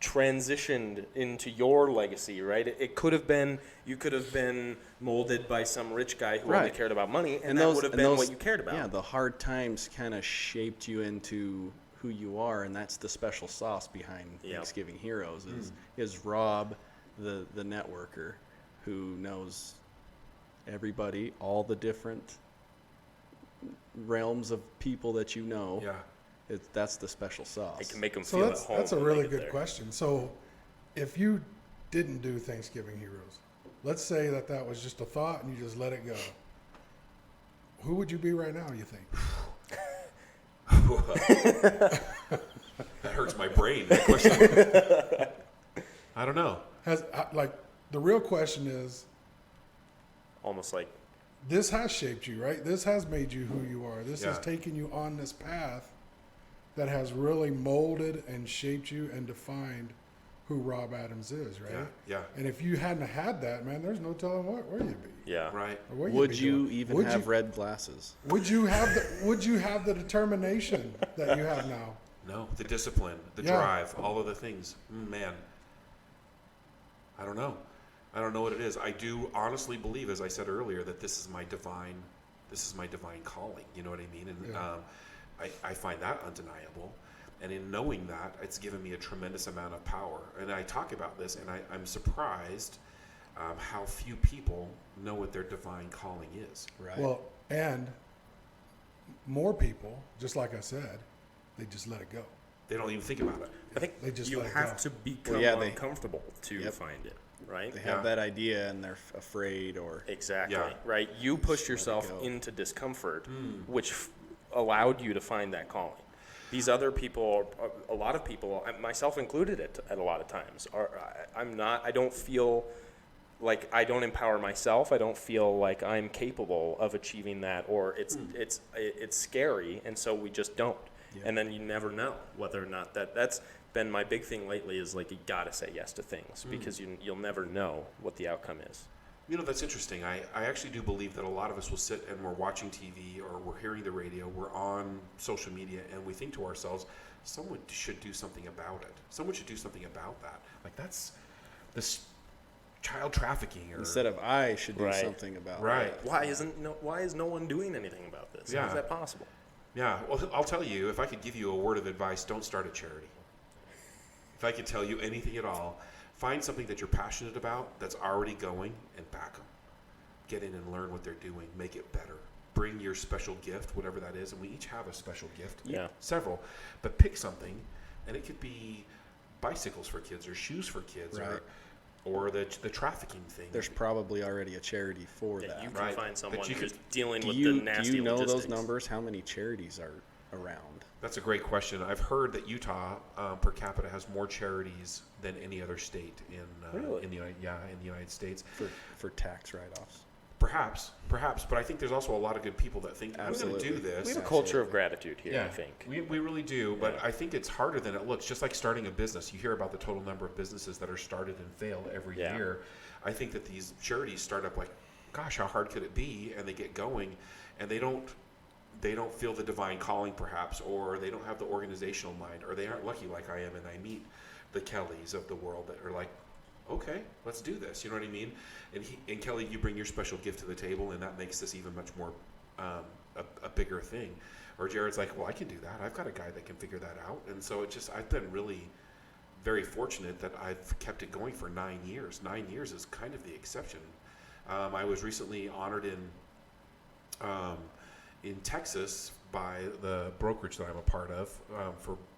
transitioned into your legacy, right? It could have been, you could have been molded by some rich guy who only cared about money, and that would have been what you cared about. Yeah, the hard times kind of shaped you into who you are, and that's the special sauce behind Thanksgiving Heroes is Rob, the networker, who knows everybody, all the different realms of people that you know. Yeah. That's the special sauce. It can make them So feel at home. that's a when really they get good there. question. So if you didn't do Thanksgiving Heroes, let's say that was just a thought and you just let it go, who would you be right now, you think? That hurts my brain. That question. I don't know. the real question is, Almost like, this has shaped you, right? This has made you who you are. This has Yeah. taken you on this path that has really molded and shaped you and defined who Rob Adams is, right? Yeah. And if you hadn't have that, man, there's no telling where you'd be. yeah. Right. Or what Would be you doing. even Would have you, red glasses? Would you have the determination that you have now? No, the discipline, the Yeah. drive, all of the things. Man, I don't know. I don't know what it is. I do honestly believe, as I said earlier, that this is my divine calling. You know what I mean? And Yeah. I find that undeniable. And in knowing that, it's given me a tremendous amount of power. And I talk about this, and I'm surprised how few people know what their divine calling is. Right. Well, and more people, just like I said, they just let it go. They don't even think about it. I think They just you let it have go. to become they- uncomfortable to Yep. find it, right? they have Yeah. that idea and they're afraid, or Exactly, Yeah. right? You pushed let it yourself go. into discomfort, which allowed you to find that calling. These other people, a lot of people, myself included at a lot of times, I don't feel like I don't empower myself. I don't feel like I'm capable of achieving that, or it's scary, and so we just don't. Yeah. And then you never know whether or not that's been my big thing lately, is like you gotta say yes to things because you'll never know what the outcome is. You know, that's interesting. I actually do believe that a lot of us will sit and we're watching TV or we're hearing the radio, we're on social media, and we think to ourselves, someone should do something about it. Someone should do something about that. Like, that's this child trafficking. Or, instead of I should do Right. something about Right. it. Why is no one doing anything about this? How Yeah. is that possible? Yeah, well, I'll tell you, if I could give you a word of advice, don't start a charity. If I could tell you anything at all, find something that you're passionate about that's already going and back them. Get in and learn what they're doing. Make it better. Bring your special gift, whatever that is, and we each have a special gift. Yeah. Several. But pick something, and it could be bicycles for kids or shoes for kids Right. or the trafficking thing. There's probably already a charity for Yeah, that. you can Right. find someone But you who's could- dealing Do with you, the nasty do you know logistics. those numbers? How many charities are around? That's a great question. I've heard that Utah per capita has more charities than any other state in Really? in the United States. For tax write-offs? Perhaps, but I think there's also a lot of good people that think, I'm going to Absolutely. do this. We have a culture of gratitude here, Yeah, I think. we really do, but Yeah. I think it's harder than it looks. Just like starting a business, you hear about the total number of businesses that are started and fail every Yeah. year. I think that these charities start up like, gosh, how hard could it be? And they get going, and they don't feel the divine calling, perhaps, or they don't have the organizational mind, or they aren't lucky like I am, and I meet the Kellys of the world that are like, okay, let's do this. You know what I mean? And Kelly, you bring your special gift to the table, and that makes this even much more a bigger thing. Or Jared's like, well, I can do that. I've got a guy that can figure that out. And so I've been really very fortunate that I've kept it going for 9 years. 9 years is kind of the exception. I was recently honored in Texas by the brokerage that I'm a part of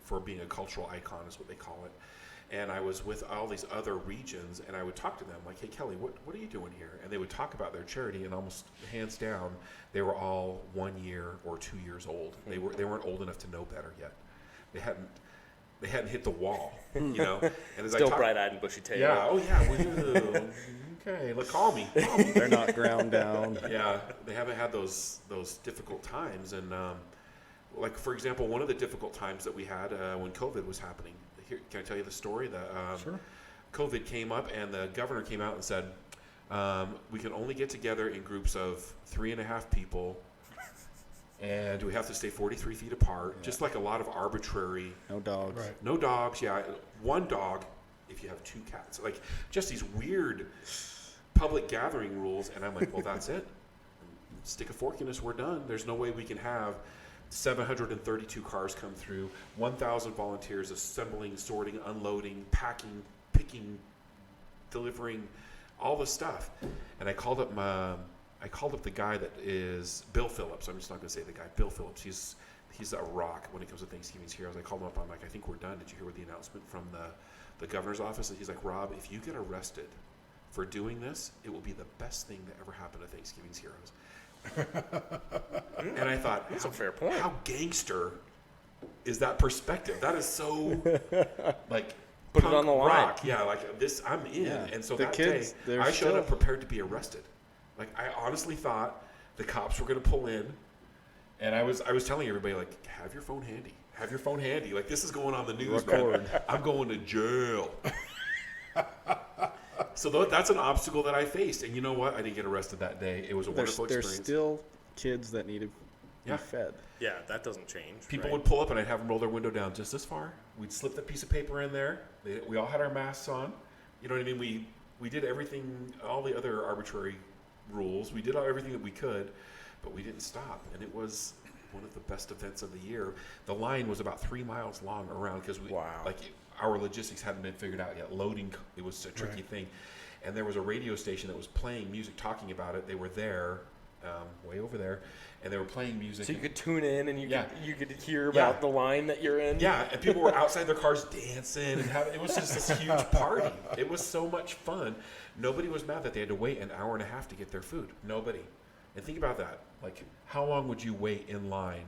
for being a cultural icon, is what they call it. And I was with all these other regions, and I would talk to them like, hey, Kelly, what are you doing here? And they would talk about their charity, and almost hands down, they were all 1 year or 2 years old. They weren't old enough to know better yet. They hadn't hit the wall, you know. And as Still I talk, bright-eyed and bushy-tailed. yeah, oh yeah, okay, look, call me. They're not ground down. Yeah, they haven't had those difficult times, and like for example, one of the difficult times that we had when COVID was happening. Here, can I tell you the story? Sure. COVID came up, and the governor came out and said, we can only get together in groups of 3.5 people, and we have to stay 43 feet apart. Just like a lot of arbitrary. No dogs. Right. No dogs. Yeah, one dog if you have 2 cats. Like just these weird public gathering rules, and I'm like, well, that's it. Stick a fork in us, we're done. There's no way we can have 732 cars come through, 1,000 volunteers assembling, sorting, unloading, packing, picking, delivering, all the stuff. And I called up the guy that is Bill Phillips. I'm just not going to say the guy. Bill Phillips. He's a rock when it comes to Thanksgiving's Heroes. I called him up. I'm like, I think we're done. Did you hear the announcement from the governor's office? And he's like, Rob, if you get arrested for doing this, it will be the best thing that ever happened to Thanksgiving's Heroes. And I thought, That's a fair point. How gangster is that perspective? That is so like Put punk it on the line. rock. Yeah, like this, I'm in. Yeah. And so The that kids, day, they're I showed still- up prepared to be arrested. Like I honestly thought the cops were going to pull in, and I was telling everybody like, have your phone handy. Have your phone handy. Like this is going on the news. Man. I'm going to jail. So that's an obstacle that I faced, and you know what? I didn't get arrested that day. It was a wonderful experience. There's still kids that need to be fed. Yeah, that doesn't change. People right? would pull up, and I'd have them roll their window down just this far. We'd slip that piece of paper in there. We all had our masks on. You know what I mean? We did everything, all the other arbitrary rules. We did everything that we could, but we didn't stop, and it was one of the best events of the year. The line was about 3 miles long around because our logistics hadn't been figured out yet. Loading, it was a tricky thing. And there was a radio station that was playing music talking about it. They were there, way over there, and they were playing music. So you could tune in and you could hear Yeah. about the line that you're in. Yeah, and people were outside their cars dancing and it was just this huge party. It was so much fun. Nobody was mad that they had to wait an hour and a half to get their food. Nobody. And think about that. Like, how long would you wait in line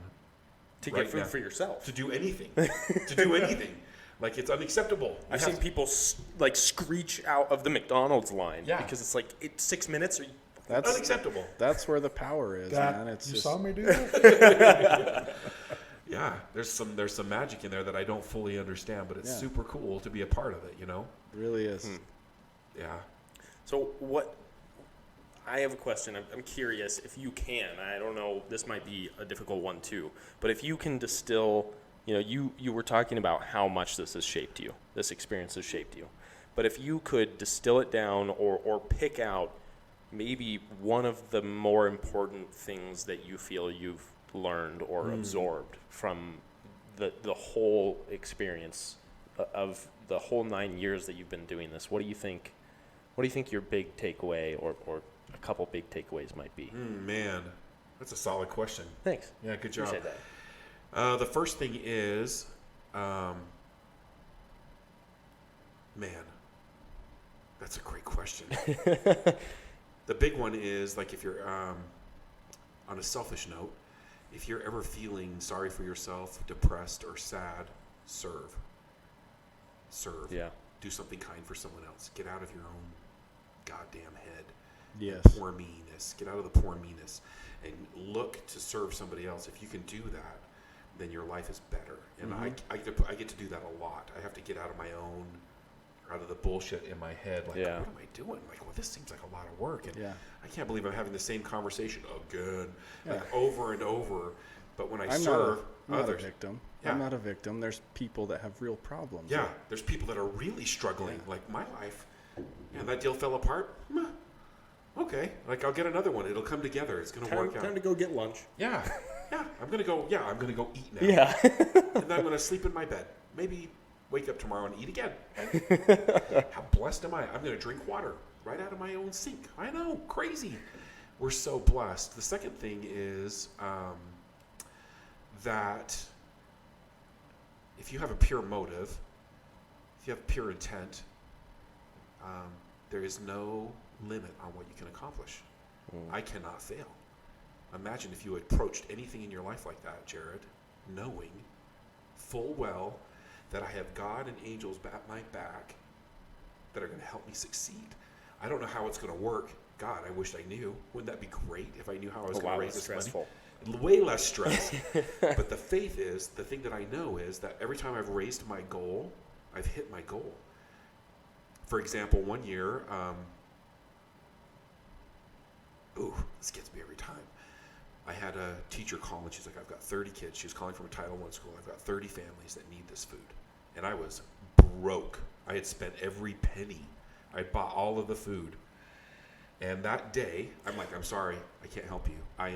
To right get food now for yourself. to do anything? To do anything. Like, it's unacceptable. I've seen people screech out of the McDonald's line Yeah. because it's like, it's 6 minutes. Or That's unacceptable. That's where the power is, man. It's you just, saw me do that? Yeah, there's some magic in there that I don't fully understand, but it's Yeah. super cool to be a part of it, you know? really is. Yeah. So I have a question. I'm curious if you can. I don't know. This might be a difficult one too. But if you can distill, you were talking about how much this has shaped you. This experience has shaped you. But if you could distill it down or pick out maybe one of the more important things that you feel you've learned or absorbed from the whole experience of the whole 9 years that you've been doing this, what do you think your big takeaway or a couple big takeaways might be? Man, that's a solid question. Thanks. Yeah, good job. Appreciate that. The first thing is, man, that's a great question. The big one is, like, if you're, on a selfish note, if you're ever feeling sorry for yourself, depressed, or sad, serve. Yeah. Do something kind for someone else. Get out of your own goddamn head. Yes. Poor meanness. Get out of the poor meanness and look to serve somebody else. If you can do that, then your life is better. And I get to do that a lot. I have to get out of my own, out of the bullshit in my head. Like, Yeah. what am I doing? Like, well, this seems like a lot of work. And Yeah. I can't believe I'm having the same conversation again, like Yeah. over and over. But when I I'm serve not a others, victim. Yeah. I'm not a victim. There's people that have real problems. yeah, there's people that are really struggling. Like my life, and that deal fell apart. Okay, like I'll get another one. It'll come together. It's gonna work out. Time to go get lunch. Yeah. I'm gonna go eat now. Yeah. And then I'm gonna sleep in my bed. Maybe wake up tomorrow and eat again. How blessed am I? I'm gonna drink water right out of my own sink. I know, crazy. We're so blessed. The second thing is that if you have a pure motive, if you have pure intent, there is no limit on what you can accomplish. I cannot fail. Imagine if you approached anything in your life like that, Jared, knowing full well that I have God and angels at my back that are going to help me succeed. I don't know how it's going to work. God, I wish I knew. Wouldn't that be great if I knew how I was going to raise this stressful. money? Way less stress. But the faith is, the thing that I know is that every time I've raised my goal, I've hit my goal. For example, one year, this gets me every time. I had a teacher call and she's like, I've got 30 kids. She was calling from a Title I school. I've got 30 families that need this food. And I was broke. I had spent every penny. I bought all of the food. And that day, I'm like, I'm sorry, I can't help you. I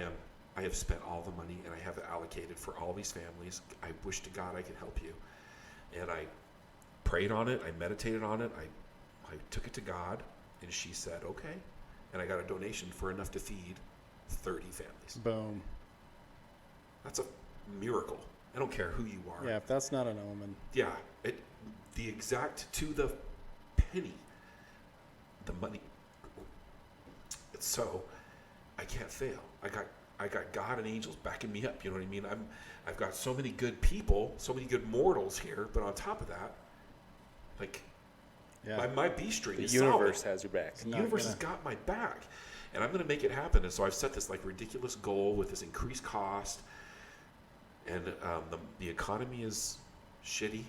have spent all the money and I have it allocated for all these families. I wish to God I could help you. And I prayed on it. I meditated on it. I took it to God and she said, okay. And I got a donation for enough to feed 30 families. Boom. That's a miracle. I don't care who you are. Yeah, if that's not an omen. Yeah, the exact to the penny, the money. So, I can't fail. I got God and angels backing me up. You know what I mean? I've got so many good people, so many good mortals here. But on top of that, Like, Yeah. my B string The is universe solid. has your back. The universe has got my back, and I'm going to make it happen. And so I've set this like ridiculous goal with this increased cost, and the economy is shitty.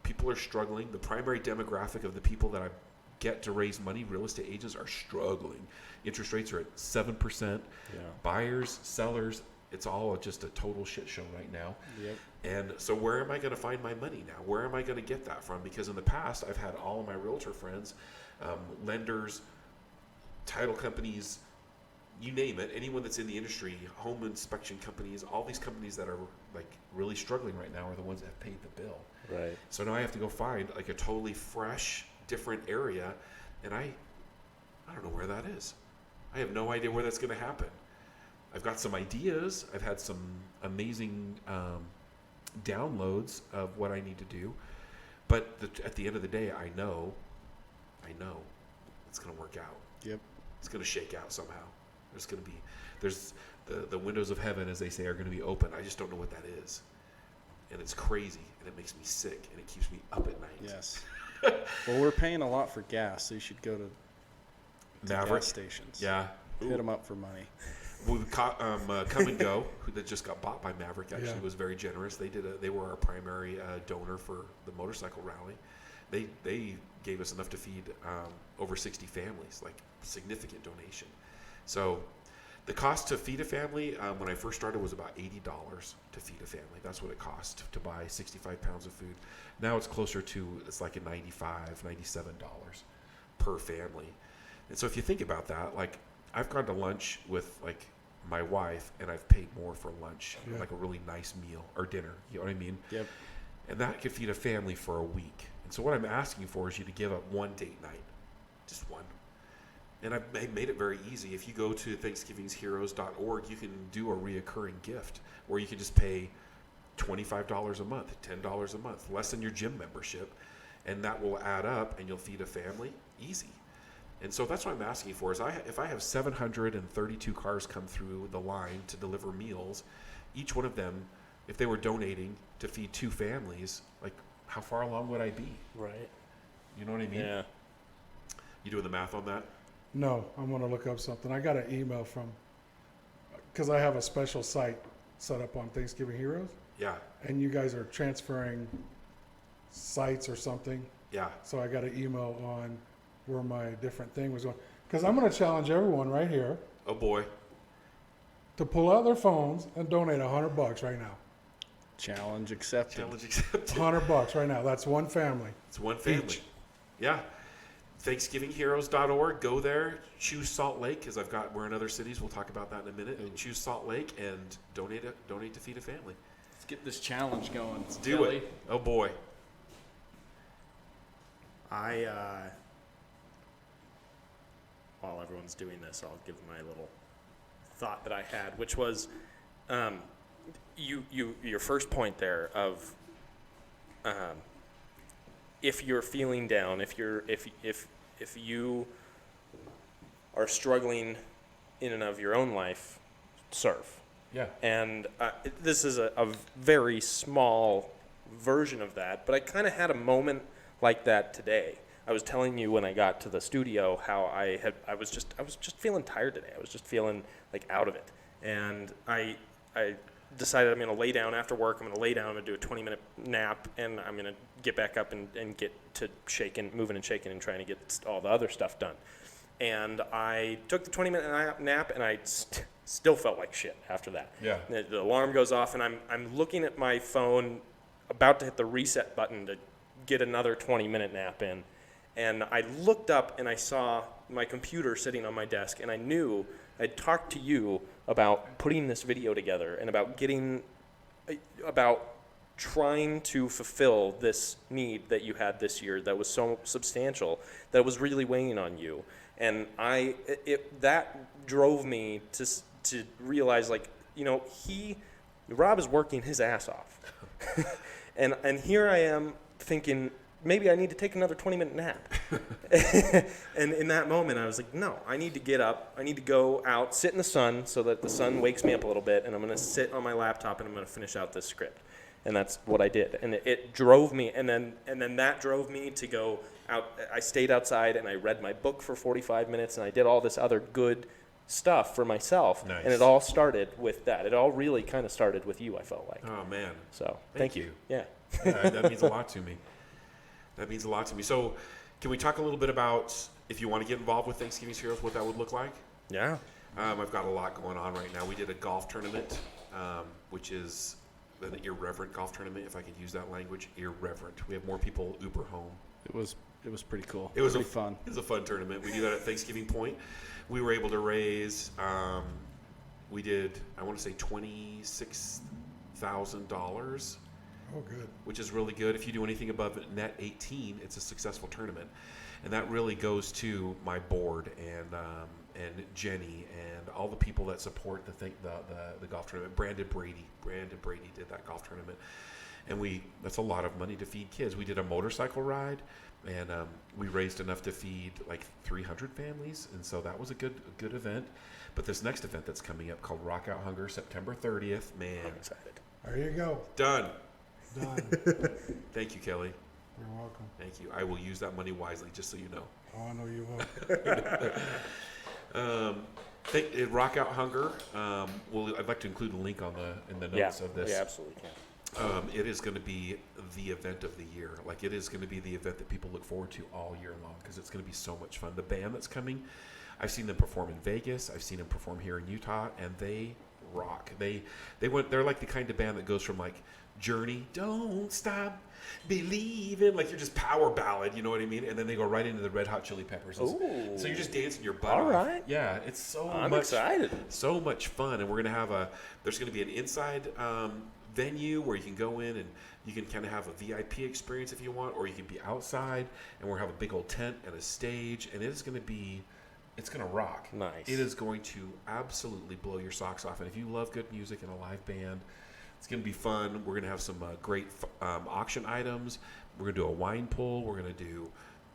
People are struggling. The primary demographic of the people that I get to raise money, real estate agents, are struggling. Interest rates are at 7%. Yeah. Buyers, sellers, it's all just a total shit show right now. Yep. And so where am I going to find my money now? Where am I going to get that from? Because in the past, I've had all of my realtor friends, lenders, title companies, you name it, anyone that's in the industry, home inspection companies, all these companies that are like really struggling right now are the ones that have paid the bill. Right. So now I have to go find like a totally fresh, different area, and I don't know where that is. I have no idea where that's going to happen. I've got some ideas. I've had some amazing downloads of what I need to do, but at the end of the day, I know it's going to work out. Yep. It's going to shake out somehow. There's the windows of heaven, as they say, are going to be open. I just don't know what that is, and it's crazy, and it makes me sick, and it keeps me up at night. Yes. Well, we're paying a lot for gas, so you should go to Maverick gas stations. Yeah. Hit them up for money. Well, Come and Go, that just got bought by Maverick, actually Yeah. was very generous. They were our primary donor for the motorcycle rally. They gave us enough to feed over 60 families, like significant donation. So the cost to feed a family when I first started was about $80 to feed a family. That's what it cost to buy 65 pounds of food. Now it's closer to, it's like a $95, $97 per family. And so if you think about that, like I've gone to lunch with like my wife and I've paid more for lunch, Yeah. like a really nice meal or dinner, you know what I mean? Yep. And that could feed a family for a week. And so what I'm asking for is you to give up one date night, just one. And I've made it very easy. If you go to thanksgivingsheroes.org, you can do a reoccurring gift where you can just pay $25 a month, $10 a month, less than your gym membership, and that will add up and you'll feed a family easy. And so that's what I'm asking for is if I have 732 cars come through the line to deliver meals, each one of them, if they were donating to feed 2 families, like how far along would I be? Right. You know what I mean? Yeah. You doing the math on that? No, I'm going to look up something. I got an email from, because I have a special site set up on Thanksgiving Heroes, Yeah. and you guys are transferring sites or something. Yeah. So I got an email on where my different thing was going. Because I'm going to challenge everyone right here Oh boy. to pull out their phones and donate $100 right now. Challenge accepted. Challenge accepted. $100 right now. That's one family. It's one family. Each. Yeah. ThanksgivingHeroes.org. Go there. Choose Salt Lake, because we're in other cities. We'll talk about that in a minute. And choose Salt Lake and donate to feed a family. Let's get this challenge going. Let's Do it. Oh boy. While everyone's doing this, I'll give my little thought that I had, which was your first point there of if you're feeling down, if you are struggling in and of your own life, serve. Yeah. And this is a very small version of that, but I kind of had a moment like that today. I was telling you when I got to the studio how I was just feeling tired today. I was just feeling like out of it, and I decided I'm going to lay down after work. I'm going to lay down. I'm going to do a 20-minute nap, and I'm going to get back up and get to moving and shaking and trying to get all the other stuff done. And I took the 20-minute nap, and I still felt like shit after that. Yeah. The alarm goes off, and I'm looking at my phone, about to hit the reset button to get another 20-minute nap in. And I looked up, and I saw my computer sitting on my desk, and I knew I'd talked to you about putting this video together and about trying to fulfill this need that you had this year that was so substantial that was really weighing on you. And that drove me to realize, like, Rob is working his ass off. and here I am thinking, maybe I need to take another 20-minute nap. And in that moment, I was like, no, I need to get up. I need to go out, sit in the sun so that the sun wakes me up a little bit, and I'm going to sit on my laptop and I'm going to finish out this script. And that's what I did. And it drove me, and then that drove me to go out. I stayed outside and I read my book for 45 minutes, and I did all this other good stuff for myself. Nice. And it all started with that. It all really kind of started with you, I felt like. Oh, man. So Thank you. Yeah. Yeah, that means a lot to me. That means a lot to me. So can we talk a little bit about, if you want to get involved with Thanksgiving's Heroes, what that would look like? Yeah. I've got a lot going on right now. We did a golf tournament, which is an irreverent golf tournament, if I could use that language. Irreverent. We have more people Uber home. It was pretty cool. It was pretty fun. It was a fun tournament. We do that at Thanksgiving Point. We were able to raise, we did, I want to say $26,000, Oh, good. which is really good. If you do anything above net 18, it's a successful tournament. And that really goes to my board and Jenny and all the people that support the golf tournament. Brandon Brady did that golf tournament. And that's a lot of money to feed kids. We did a motorcycle ride, and we raised enough to feed like 300 families, and so that was a good event. But this next event that's coming up called Rock Out Hunger, September 30th, man. I'm excited. There you go. Done. Done. Thank you, Kelly. You're welcome. Thank you. I will use that money wisely, just so you know. Oh, I know you will. Rock Out Hunger. I'd like to include a link in the notes of this. Yeah, absolutely can. It is going to be the event of the year. Like, it is going to be the event that people look forward to all year long because it's going to be so much fun. The band that's coming, I've seen them perform in Vegas. I've seen them perform here in Utah, and they rock. They're like the kind of band that goes from like Journey, Don't Stop Believing, like you're just power ballad, you know what I mean? And then they go right into the Red Hot Chili Peppers. Ooh. So you're just dancing your butt All off. right. Yeah, it's I'm excited. so much fun. And we're going to have there's going to be an inside venue where you can go in and you can kind of have a VIP experience if you want, or you can be outside, and we'll have a big old tent and a stage, and it's going to rock. Nice. It is going to absolutely blow your socks off. And if you love good music and a live band, it's going to be fun. We're going to have some great auction items. We're going to do a wine pull. We're going to do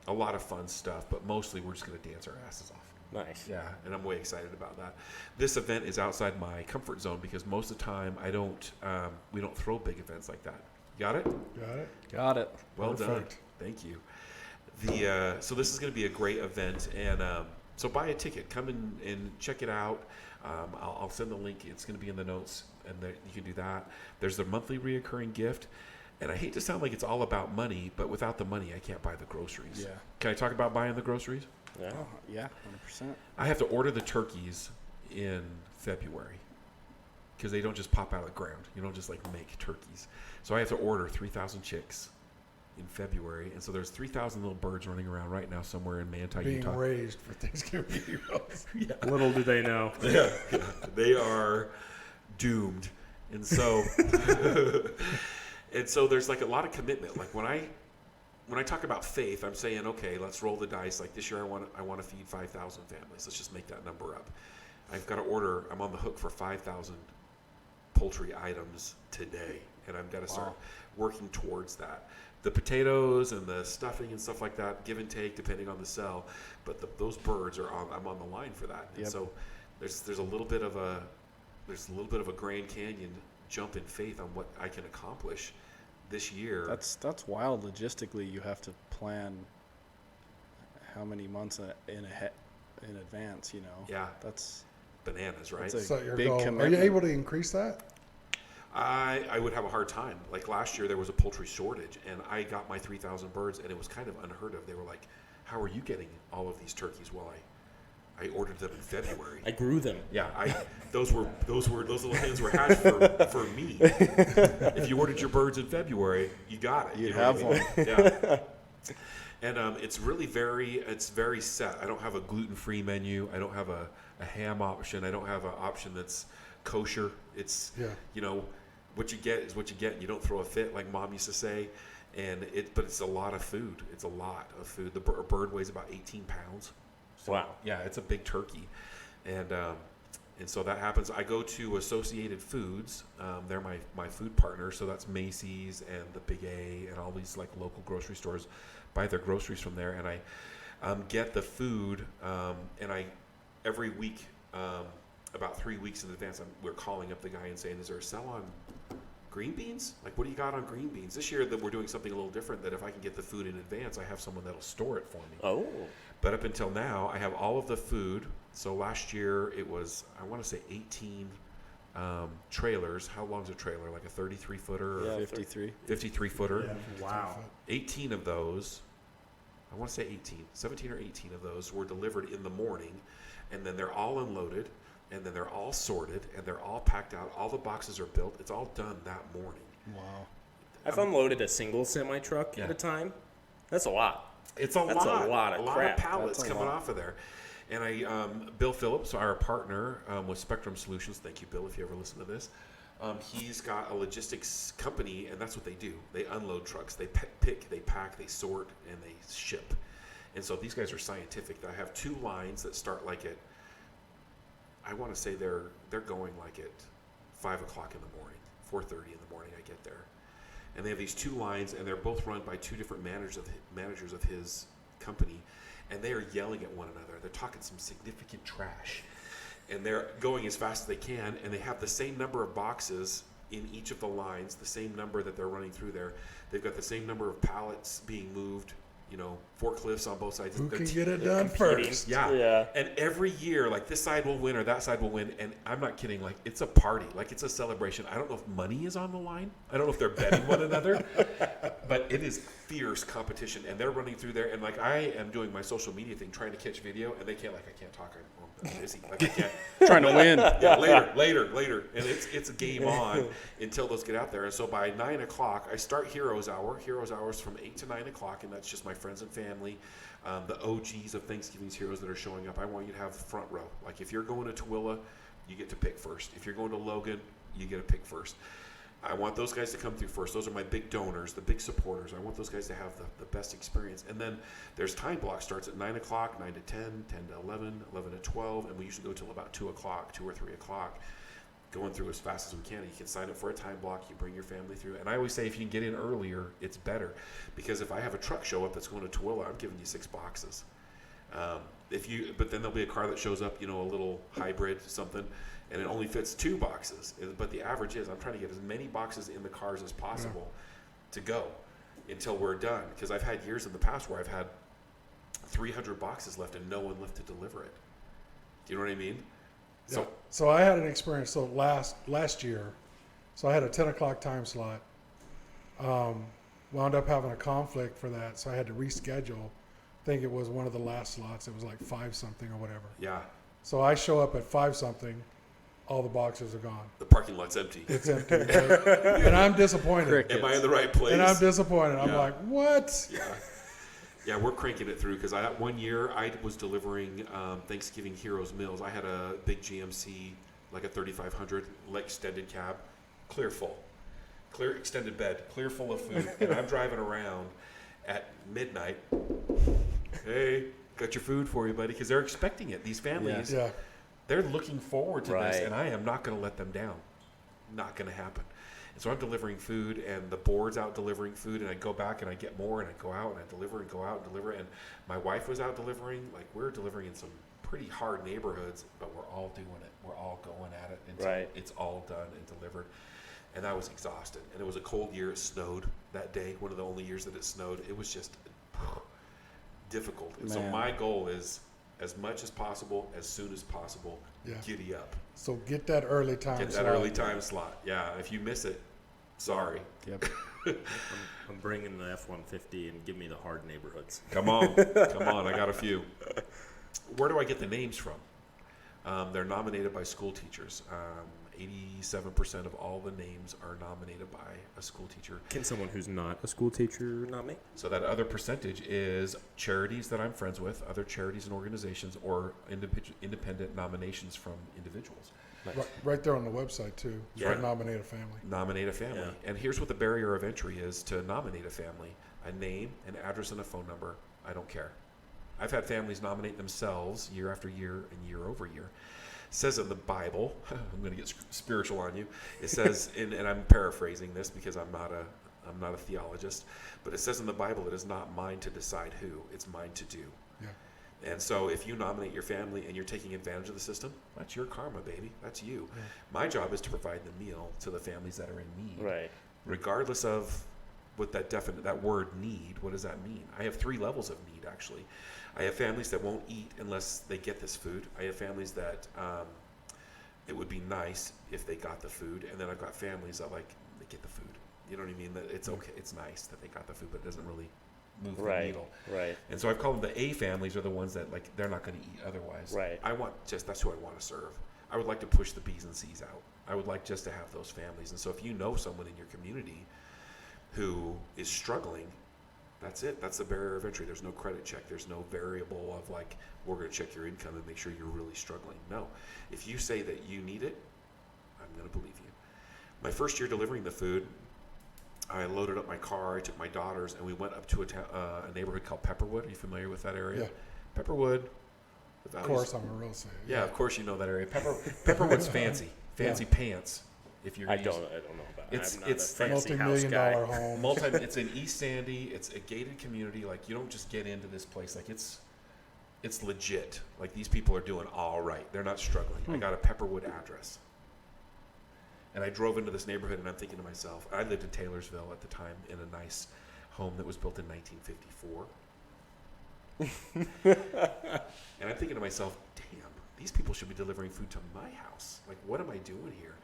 a lot of fun stuff, but mostly we're just going to dance our asses off. Nice. Yeah, and I'm way excited about that. This event is outside my comfort zone because most of the time we don't throw big events like that. Got it? Got it. Well done. Perfect. Thank you. So this is going to be a great event, and so buy a ticket. Come in and check it out. I'll send the link. It's going to be in the notes, and you can do that. There's the monthly reoccurring gift, and I hate to sound like it's all about money, but without the money, I can't buy the groceries. Yeah. Can I talk about buying the groceries? Yeah. Oh, yeah, 100%. I have to order the turkeys in February because they don't just pop out of the ground. You don't just like make turkeys. So I have to order 3,000 chicks in February, and so there's 3,000 little birds running around right now somewhere in Manti, Being Utah. raised for Thanksgiving Heroes. Yeah. Little do they know. Yeah. They are doomed, and so there's like a lot of commitment. Like when I talk about faith, I'm saying, okay, let's roll the dice. Like this year, I want to feed 5,000 families. Let's just make that number up. I've got to order. I'm on the hook for 5,000 poultry items today, and I've got to start working towards that. The potatoes and the stuffing and stuff like that, give and take depending on the cell. But those birds I'm on the line for that. And so there's a little bit of a Grand Canyon jump in faith on what I can accomplish this year. That's wild. Logistically, you have to plan how many months in advance. You know. Yeah. That's bananas, right? That's a So your big goal. Are commitment. you able to increase that? I would have a hard time. Like last year, there was a poultry shortage, and I got my 3,000 birds, and it was kind of unheard of. They were like, "How are you getting all of these turkeys?" Well, I ordered them in February. I grew them. Yeah, those little hens were hatched for me. If you ordered your birds in February, you got it. You know have what I mean? one. Yeah. And it's very set. I don't have a gluten-free menu. I don't have a ham option. I don't have an option that's kosher. It's what you get is what you get. And you don't throw a fit, like Mom used to say. But it's a lot of food. It's a lot of food. The bird weighs about 18 pounds. So, wow. Yeah, it's a big turkey, and so that happens. I go to Associated Foods. They're my food partner, so that's Macy's and the Big A and all these like local grocery stores. Buy their groceries from there, and I get the food. And I every week, about 3 weeks in advance, we're calling up the guy and saying, "Is there a sell on green beans? Like, what do you got on green beans? This year that we're doing something a little different, that if I can get the food in advance, I have someone that'll store it for me. Oh. But up until now, I have all of the food. So last year it was, I want to say 18 trailers. How long's a trailer? Like a 33-footer? Yeah, 53. 53-footer. Yeah, Wow. 18 of those, I want to say 17 or 18 of those were delivered in the morning, and then they're all unloaded, and then they're all sorted, and they're all packed out. All the boxes are built. It's all done that morning. Wow. I've unloaded a single semi-truck at a time. That's a lot. It's a That's lot. a lot of crap. Pallets That's a coming lot. off of there. And Bill Phillips, our partner with Spectrum Solutions, thank you, Bill, if you ever listen to this. He's got a logistics company, and that's what they do. They unload trucks. They pick, they pack, they sort, and they ship. And so these guys are scientific. I have 2 lines that start like at, I want to say they're going like at 5 o'clock in the morning, 4:30 in the morning I get there. And they have these 2 lines, and they're both run by 2 different managers of his company, and they are yelling at one another. They're talking some significant trash, and they're going as fast as they can, and they have the same number of boxes in each of the lines, the same number that they're running through there. They've got the same number of pallets being moved, forklifts on both sides. Who They're can get it done first? Yeah. And every year, like, this side will win or that side will win. And I'm not kidding. Like, it's a party. Like, it's a celebration. I don't know if money is on the line. I don't know if they're betting one another. But it is fierce competition. And they're running through there. And, like, I am doing my social media thing, trying to catch video. And they can't, like, I can't talk. I'm busy. Like, I can't. Trying to win. Yeah, later. And it's a game on until those get out there. And so by 9 o'clock, I start Heroes Hour. Heroes Hour is from 8 to 9 o'clock, and that's just my friends and family, the OGs of Thanksgiving's heroes that are showing up. I want you to have front row. Like, if you're going to Tooele, you get to pick first. If you're going to Logan, you get to pick first. I want those guys to come through first. Those are my big donors, the big supporters. I want those guys to have the best experience. And then there's time block starts at 9 o'clock, 9 to 10, 10 to 11, 11 to 12, and we usually go till about 2 o'clock, 2 or 3 o'clock, going through as fast as we can. You can sign up for a time block. You bring your family through. And I always say if you can get in earlier, it's better. Because if I have a truck show up that's going to Tooele, I'm giving you 6 boxes. But then there'll be a car that shows up, a little hybrid, something, and it only fits 2 boxes. But the average is I'm trying to get as many boxes in the cars as possible to go until we're done. Because I've had years in the past where I've had 300 boxes left and no one left to deliver it. Do you know what I mean? Yeah. So I had an experience. So last year, so I had a 10 o'clock time slot. Wound up having a conflict for that, so I had to reschedule. I think it was one of the last slots. It was like 5 something or whatever. Yeah. So I show up at 5 something. All the boxes are gone. The parking lot's empty. It's empty. And I'm disappointed. Am I in the right place? And I'm disappointed. I'm Yeah. like, what? Yeah, we're cranking it through because one year I was delivering Thanksgiving Heroes meals. I had a big GMC, like a 3500 extended cab, clear extended bed, clear full of food, and I'm driving around at midnight. Hey, got your food for you, buddy, because they're expecting it. These families, Yeah. they're looking forward to this, Right. and I am not going to let them down. Not going to happen. And so I'm delivering food, and the board's out delivering food, and I go back and I get more, and I go out and I deliver and go out and deliver. And my wife was out delivering. Like, we're delivering in some pretty hard neighborhoods, but we're all doing it. We're all going at it until Right. it's all done and delivered. And I was exhausted. And it was a cold year. It snowed that day, one of the only years that it snowed. It was just difficult. And so Man. my goal is, as much as possible, as soon as possible, Yeah. giddy up. So get that early time Get that slot. early time slot. Yeah, if you miss it, sorry. Yep. I'm bringing the F-150 and give me the hard neighborhoods. Come on. I got a few. Where do I get the names from? They're nominated by school teachers. 87% of all the names are nominated by a school teacher. Can someone who's not a school teacher nominate? So that other percentage is charities that I'm friends with, other charities and organizations, or independent nominations from individuals. Right there on the website, too. It's Yeah. right, nominate a family. Nominate a family. Yeah. And here's what the barrier of entry is to nominate a family: a name, an address, and a phone number. I don't care. I've had families nominate themselves year after year and year over year. It says in the Bible, I'm going to get spiritual on you. It says, and I'm paraphrasing this because I'm not a theologist, but it says in the Bible, it is not mine to decide who, it's mine to do. Yeah. And so if you nominate your family and you're taking advantage of the system, that's your karma, baby. That's you. Yeah. My job is to provide the meal to the families that are in need. Right. Regardless of what that word need, what does that mean? I have 3 levels of need, actually. I have families that won't eat unless they get this food. I have families that it would be nice if they got the food. And then I've got families that they get the food. You know what I mean? That it's okay. It's nice that they got the food, but it doesn't really move the needle. Right. And so I've called them the A families, are the ones that they're not going to eat otherwise. Right. That's who I want to serve. I would like to push the B's and C's out. I would like just to have those families. And so if you know someone in your community who is struggling, that's it. That's the barrier of entry. There's no credit check. There's no variable of we're going to check your income and make sure you're really struggling. No. If you say that you need it, I'm going to believe you. My first year delivering the food, I loaded up my car, I took my daughters, and we went up to a neighborhood called Pepperwood. Are you familiar with that area? Yeah. Pepperwood. Of course, I'm a real estate. Yeah, of course you know that area. Pepperwood's fancy pants. If you're I don't know about it. I'm not it's a fancy multi-million-dollar house guy. home. It's in East Sandy. It's a gated community. You don't just get into this place. It's legit. These people are doing all right. They're not struggling. I got a Pepperwood address. And I drove into this neighborhood, and I'm thinking to myself, I lived in Taylorsville at the time in a nice home that was built in 1954. And I'm thinking to myself, damn, these people should be delivering food to my house. What am I doing here?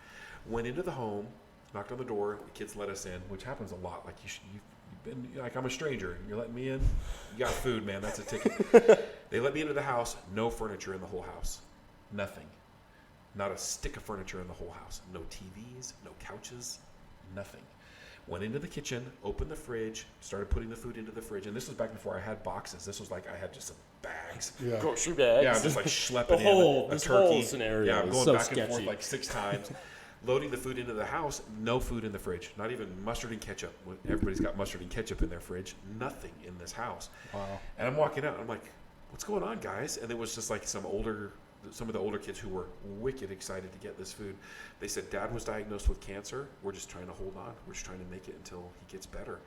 Went into the home, knocked on the door, the kids let us in, which happens a lot. You've been, I'm a stranger, you're letting me in? You got food, man, that's a ticket. They let me into the house, no furniture in the whole house. Nothing. Not a stick of furniture in the whole house. No TVs, no couches, nothing. Went into the kitchen, opened the fridge, started putting the food into the fridge. And this was back before I had boxes. This was I had just some bags. Yeah. Grocery bags. Yeah, I'm just schlepping this a turkey. whole scenario Yeah, I'm is going so back sketchy. and forth 6 times. Loading the food into the house, no food in the fridge. Not even mustard and ketchup. Everybody's got mustard and ketchup in their fridge. Nothing in this house. Wow. And I'm walking out, and I'm like, what's going on, guys? And it was just some of the older kids who were wicked excited to get this food. They said, Dad was diagnosed with cancer. We're just trying to hold on. We're just trying to make it until he gets better.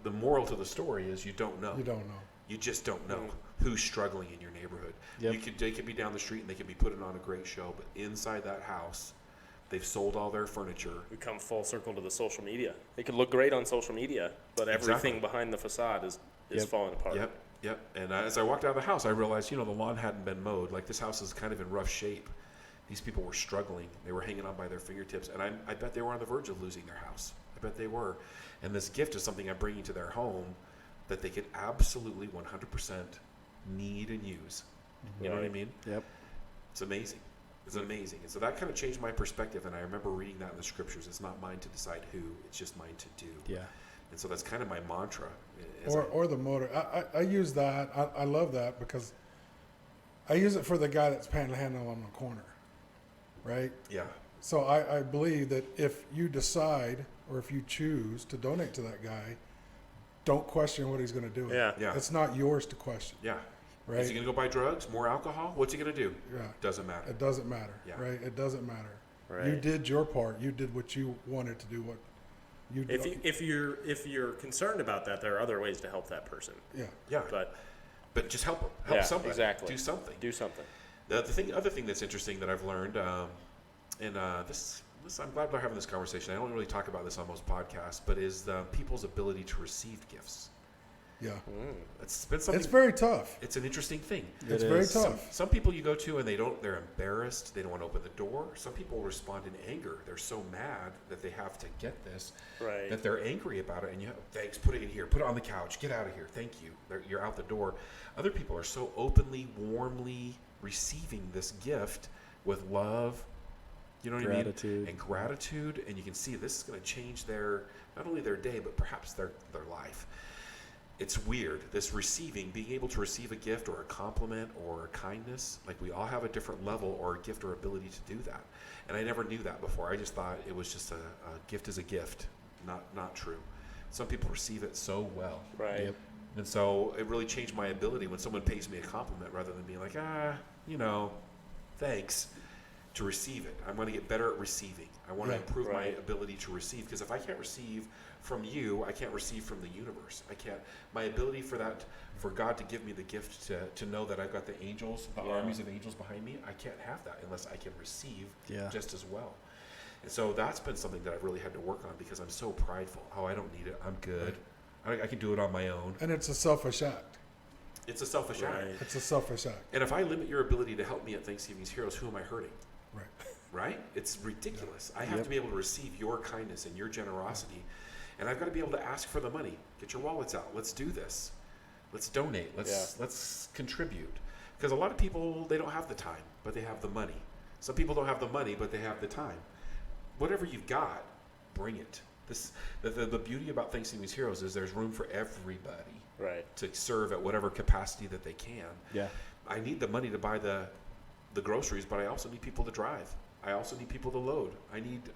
The moral to the story is you don't know. You don't know. You just don't know who's struggling in your neighborhood. Yep. They could be down the street and they could be putting on a great show, but inside that house, they've sold all their furniture. We come full circle to the social media. It could look great on social media, but everything behind the facade is falling apart. Yep. And as I walked out of the house, I realized, the lawn hadn't been mowed. This house is kind of in rough shape. These people were struggling. They were hanging on by their fingertips. And I bet they were on the verge of losing their house. I bet they were. And this gift is something I'm bringing to their home that they could absolutely 100% need and use. You know what I mean? Yep. It's amazing. It's amazing. And so that kind of changed my perspective. And I remember reading that in the scriptures. It's not mine to decide who. It's just mine to do. Yeah. And so that's kind of my mantra. Or the motor. I use that. I love that because I use it for the guy that's panhandling on the corner, right? Yeah. So I believe that if you decide or if you choose to donate to that guy, don't question what he's going to do. Yeah. It's not yours to question. Yeah. Right. Is he going to go buy drugs, more alcohol? What's he going to do? Yeah. Doesn't matter. It doesn't matter. Yeah. Right. It doesn't matter. Right. You did your part. You did what you wanted to do. What you did. If you're concerned about that, there are other ways to help that person. Yeah. Yeah. But just help them. Help somebody. Exactly. Do something. Do something. The other thing that's interesting that I've learned, this I'm glad we're having this conversation. I don't really talk about this on most podcasts, but is people's ability to receive gifts. Yeah. It's been something. It's very tough. It's an interesting thing. It's very tough. Some people you go to and they're embarrassed. They don't want to open the door. Some people respond in anger. They're so mad that they have to get this, Right. that they're angry about it. And thanks, put it in here, put it on the couch, get out of here. Thank you. You're out the door. Other people are so openly, warmly receiving this gift with love. You know what Gratitude. I mean? And gratitude. And you can see this is going to change not only their day, but perhaps their life. It's weird, this receiving, being able to receive a gift or a compliment or a kindness. We all have a different level or a gift or ability to do that. And I never knew that before. I just thought it was just a gift is a gift, not true. Some people receive it so well. Right. Yep. And so it really changed my ability when someone pays me a compliment rather than being like, thanks. to receive it. I want to get better at receiving. I want to improve my Right. ability to receive, because if I can't receive from you, I can't receive from the universe. I can't. My ability for God to give me the gift to know that I've got the angels, the armies of angels behind me, I can't have that unless I can receive just as well. And so that's been something that I've really had to work on, because I'm so prideful. Oh, I don't need it. I'm good. I can do it on my own. And it's a selfish act. It's a selfish act. It's a selfish act. And if I limit your ability to help me at Thanksgiving's Heroes, who am I hurting? Right. Right? It's ridiculous. I have to be able to receive your kindness and your generosity. And I've got to be able to ask for the money. Get your wallets out. Let's do this. Let's donate. Let's contribute. Because a lot of people, they don't have the time, but they have the money. Some people don't have the money, but they have the time. Whatever you've got, bring it. The beauty about Thanksgiving's Heroes is there's room for everybody to serve at whatever capacity that they can. Yeah. I need the money to buy the groceries, but I also need people to drive. I also need people to load. I need to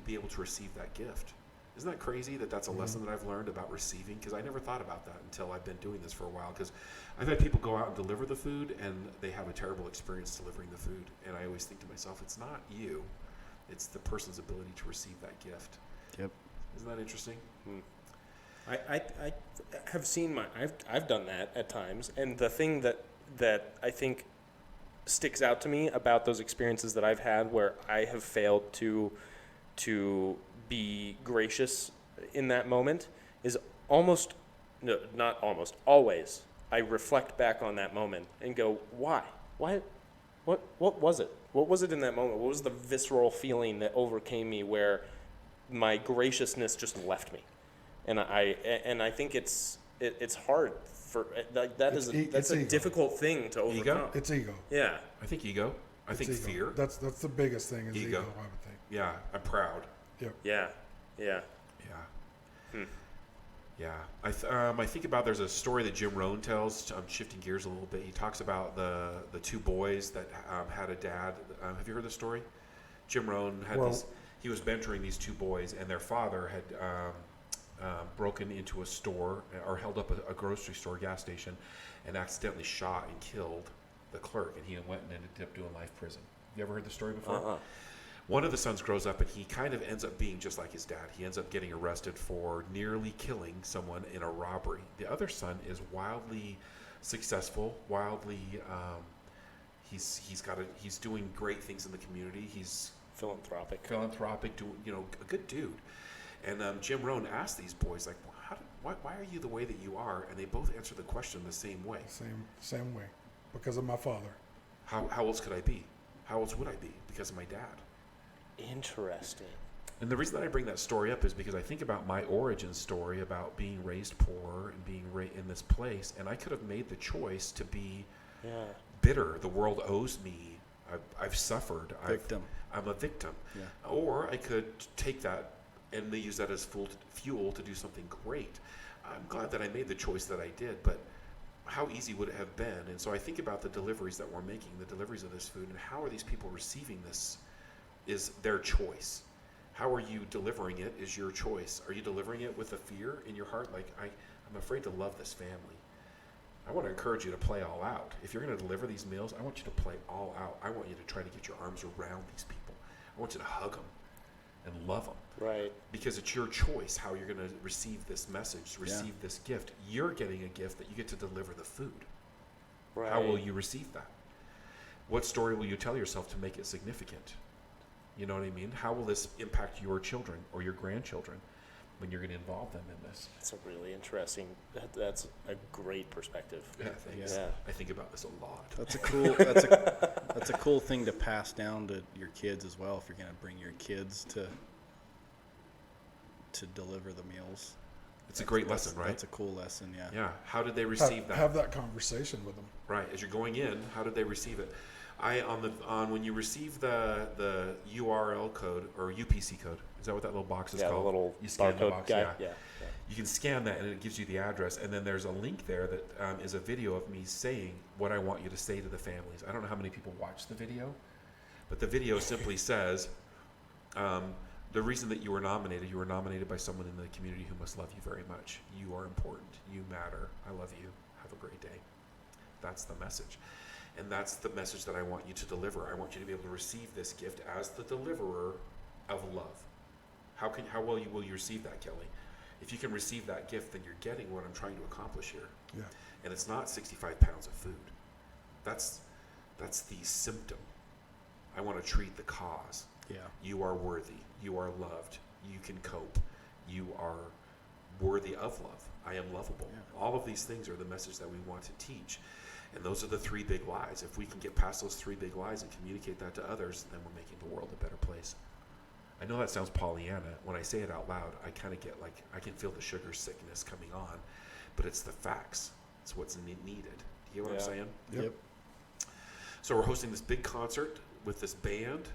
be able to receive that gift. Isn't that crazy that that's a lesson that I've learned about receiving? Because I never thought about that until I've been doing this for a while. Because I've had people go out and deliver the food, and they have a terrible experience delivering the food. And I always think to myself, it's not you. It's the person's ability to receive that gift. Yep. Isn't that interesting? I have seen I've done that at times, and the thing that I think sticks out to me about those experiences that I've had where I have failed to be gracious in that moment is always I reflect back on that moment and go, why what was it? What was it in that moment? What was the visceral feeling that overcame me where my graciousness just left me? And I think it's hard for that's a ego. difficult thing to overcome. Ego? It's ego. Yeah. I think ego. I think It's ego. fear. That's the biggest thing is ego, I would think. Yeah, I'm proud. Yep. Yeah. Yeah. Yeah. I think about, there's a story that Jim Rohn tells. I'm shifting gears a little bit. He talks about the two boys that had a dad. Have you heard the story? Jim Rohn had he was mentoring these two boys, and their father had broken into a store, or held up a grocery store, gas station, and accidentally shot and killed the clerk, and he went and ended up doing life prison. You ever heard the story before? One of the sons grows up, and he kind of ends up being just like his dad. He ends up getting arrested for nearly killing someone in a robbery. The other son is wildly successful, he's doing great things in the community. He's Philanthropic, a good dude. And Jim Rohn asked these boys, like, why are you the way that you are? And they both answer the question the same way. Same way. Because of my father. How else could I be? How else would I be? Because of my dad. Interesting. And the reason that I bring that story up is because I think about my origin story, about being raised poor and being in this place, and I could have made the choice to be bitter. The world owes me. I've suffered. Victim. I'm a victim. Yeah. Or I could take that and use that as fuel to do something great. I'm glad that I made the choice that I did, but how easy would it have been? And so I think about the deliveries that we're making, the deliveries of this food, and how are these people receiving this is their choice. How are you delivering it is your choice. Are you delivering it with a fear in your heart? Like, I'm afraid to love this family. I want to encourage you to play all out. If you're going to deliver these meals, I want you to play all out. I want you to try to get your arms around these people. I want you to hug them and love them. Right. Because it's your choice how you're going to receive this message, receive this gift. You're getting a gift that you get to deliver the food. Right. How will you receive that? What story will you tell yourself to make it significant? You know what I mean? How will this impact your children or your grandchildren when you're going to involve them in this? That's a really interesting. That's a great perspective. Yeah, thanks. Yeah. I think about this a lot. That's a cool. That's a cool thing to pass down to your kids as well. If you're going to bring your kids to deliver the meals, It's a great lesson, right? That's a cool lesson. Yeah. Yeah. How did they receive that? Have that conversation with them. Right. As you're going in, how did they receive it? On when you receive the URL code or UPC code, is that what that little box is called? Yeah, the little you scan the barcode box, guy. Yeah. You can scan that and it gives you the address, and then there's a link there that is a video of me saying what I want you to say to the families. I don't know how many people watch the video, but the video simply says, the reason that you were nominated by someone in the community who must love you very much. You are important. You matter. I love you. Have a great day. That's the message. And that's the message that I want you to deliver. I want you to be able to receive this gift as the deliverer of love. How will you receive that, Kelly? If you can receive that gift, then you're getting what I'm trying to accomplish here. Yeah. And it's not 65 pounds of food. That's the symptom. I want to treat the cause. Yeah. You are worthy. You are loved. You can cope. You are worthy of love. I am lovable. Yeah. All of these things are the message that we want to teach. And those are the 3 big lies. If we can get past those 3 big lies and communicate that to others, then we're making the world a better place. I know that sounds Pollyanna. When I say it out loud, I kind of get I can feel the sugar sickness coming on. But it's the facts. It's what's needed. Do you know what I'm saying? Yep. So we're hosting this big concert with this band.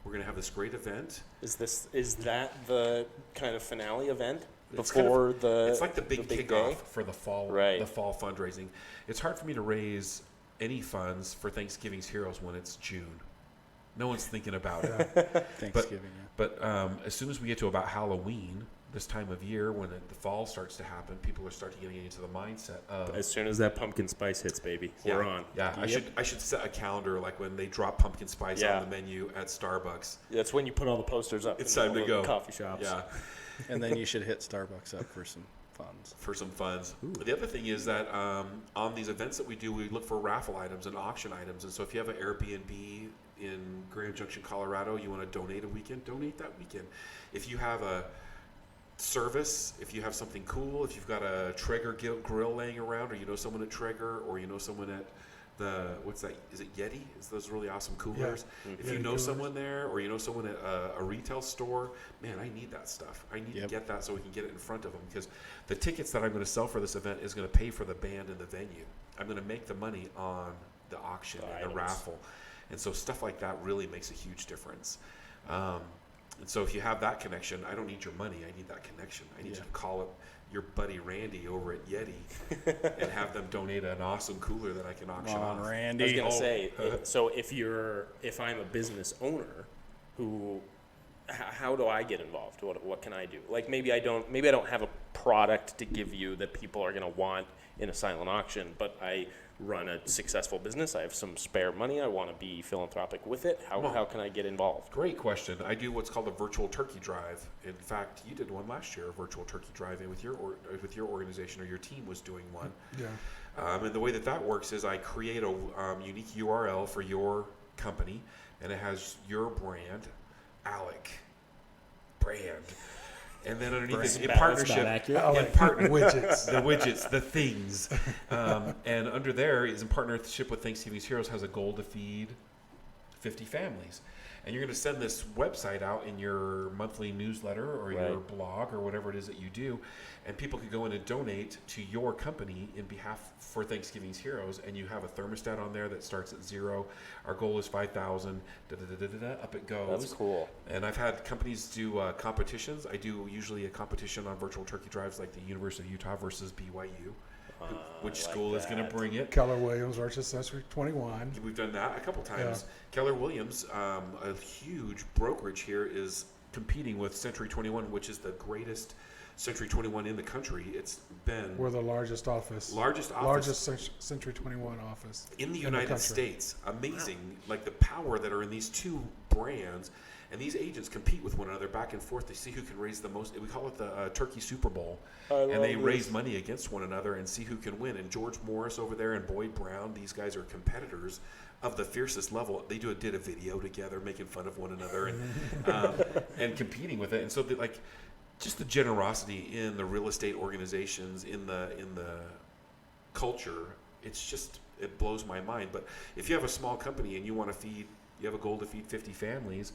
We're going to have this great event. Is that the kind of finale event It's before it's like the big big kickoff day? for the fall, Right. the fall fundraising. It's hard for me to raise any funds for Thanksgiving's Heroes when it's June. No one's thinking about it. Thanksgiving. But as soon as we get to about Halloween, this time of year, when the fall starts to happen, people are starting getting into the mindset of. As soon as that pumpkin spice hits, baby, we're on. Yeah, I should set a calendar like when they drop pumpkin spice on the menu at Starbucks. That's when you put all the posters up. It's in time to all go. the coffee shops. Yeah. And then you should hit Starbucks up for some funds. For some funds. But the other thing is that on these events that we do, we look for raffle items and auction items. And so if you have an Airbnb in Grand Junction, Colorado, you want to donate a weekend, donate that weekend. If you have a service, if you have something cool, if you've got a Traeger grill laying around, or you know someone at Traeger, or you know someone at the, what's that, is it Yeti? It's those really awesome coolers. Yeah. If you know someone there, or you know someone at a retail store, man, I need that stuff. I need to get that so we can get it in front of them, because the tickets that I'm going to sell for this event is going to pay for the band and the venue. I'm going to make the money on the auction and the raffle. And so stuff like that really makes a huge difference. And so if you have that connection, I don't need your money. I need that connection. I need you to call up your buddy Randy over at Yeti and have them donate an awesome cooler that I can auction off. Randy. I was gonna say, so if I'm a business owner, how do I get involved? What can I do? Like maybe I don't have a product to give you that people are gonna want in a silent auction, but I run a successful business. I have some spare money. I want to be philanthropic with it. How can I get involved? Great question. I do what's called a virtual turkey drive. In fact, you did one last year, a virtual turkey drive, and with your organization, or your team was doing one. Yeah. And the way that works is I create a unique URL for your company, and it has your brand, Alec brand. And then underneath it, in partnership, Widgets. the widgets, the things. And under there is in partnership with Thanksgiving's Heroes, has a goal to feed 50 families. And you're going to send this website out in your monthly newsletter or your blog or whatever it is that you do. And people can go in and donate to your company in behalf for Thanksgiving's Heroes. And you have a thermostat on there that starts at 0. Our goal is 5,000. Up it goes. That's cool. And I've had companies do competitions. I do usually a competition on virtual turkey drives like the University of Utah versus BYU. Which school is going to bring it? Keller Williams versus Century 21. We've done that a couple times. Keller Williams, a huge brokerage here, is competing with Century 21, which is the greatest Century 21 in the country. It's been... We're the largest office. Largest Century 21 office. In the United States. Amazing. Wow. Like the power that are in these two brands. And these agents compete with one another back and forth to see who can raise the most. We call it the Turkey Super Bowl. And they raise money against one another and see who can win. And George Morris over there and Boyd Brown, these guys are competitors of the fiercest level. They did a video together making fun of one another and competing with it. And so just the generosity in the real estate organizations, in the culture, it blows my mind. But if you have a small company and you have a goal to feed 50 families,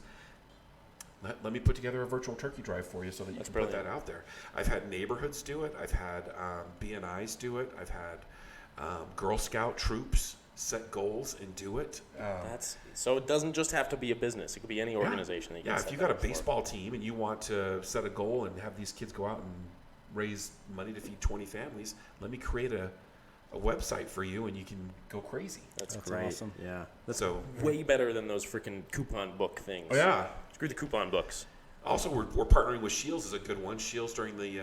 let me put together a virtual turkey drive for you so that you can put that out there. I've had neighborhoods do it. I've had BNIs do it. I've had Girl Scout troops set goals and do it. So it doesn't just have to be a business. It could be any organization. That you if you've got a baseball team and you want to set a goal and have these kids go out and raise money to feed 20 families, let me create a website for you and you can go crazy. That's great. Awesome. Yeah. That's way better than those freaking coupon book things. Oh, yeah. Screw the coupon books. Also, we're partnering with Shields is a good one. Shields during the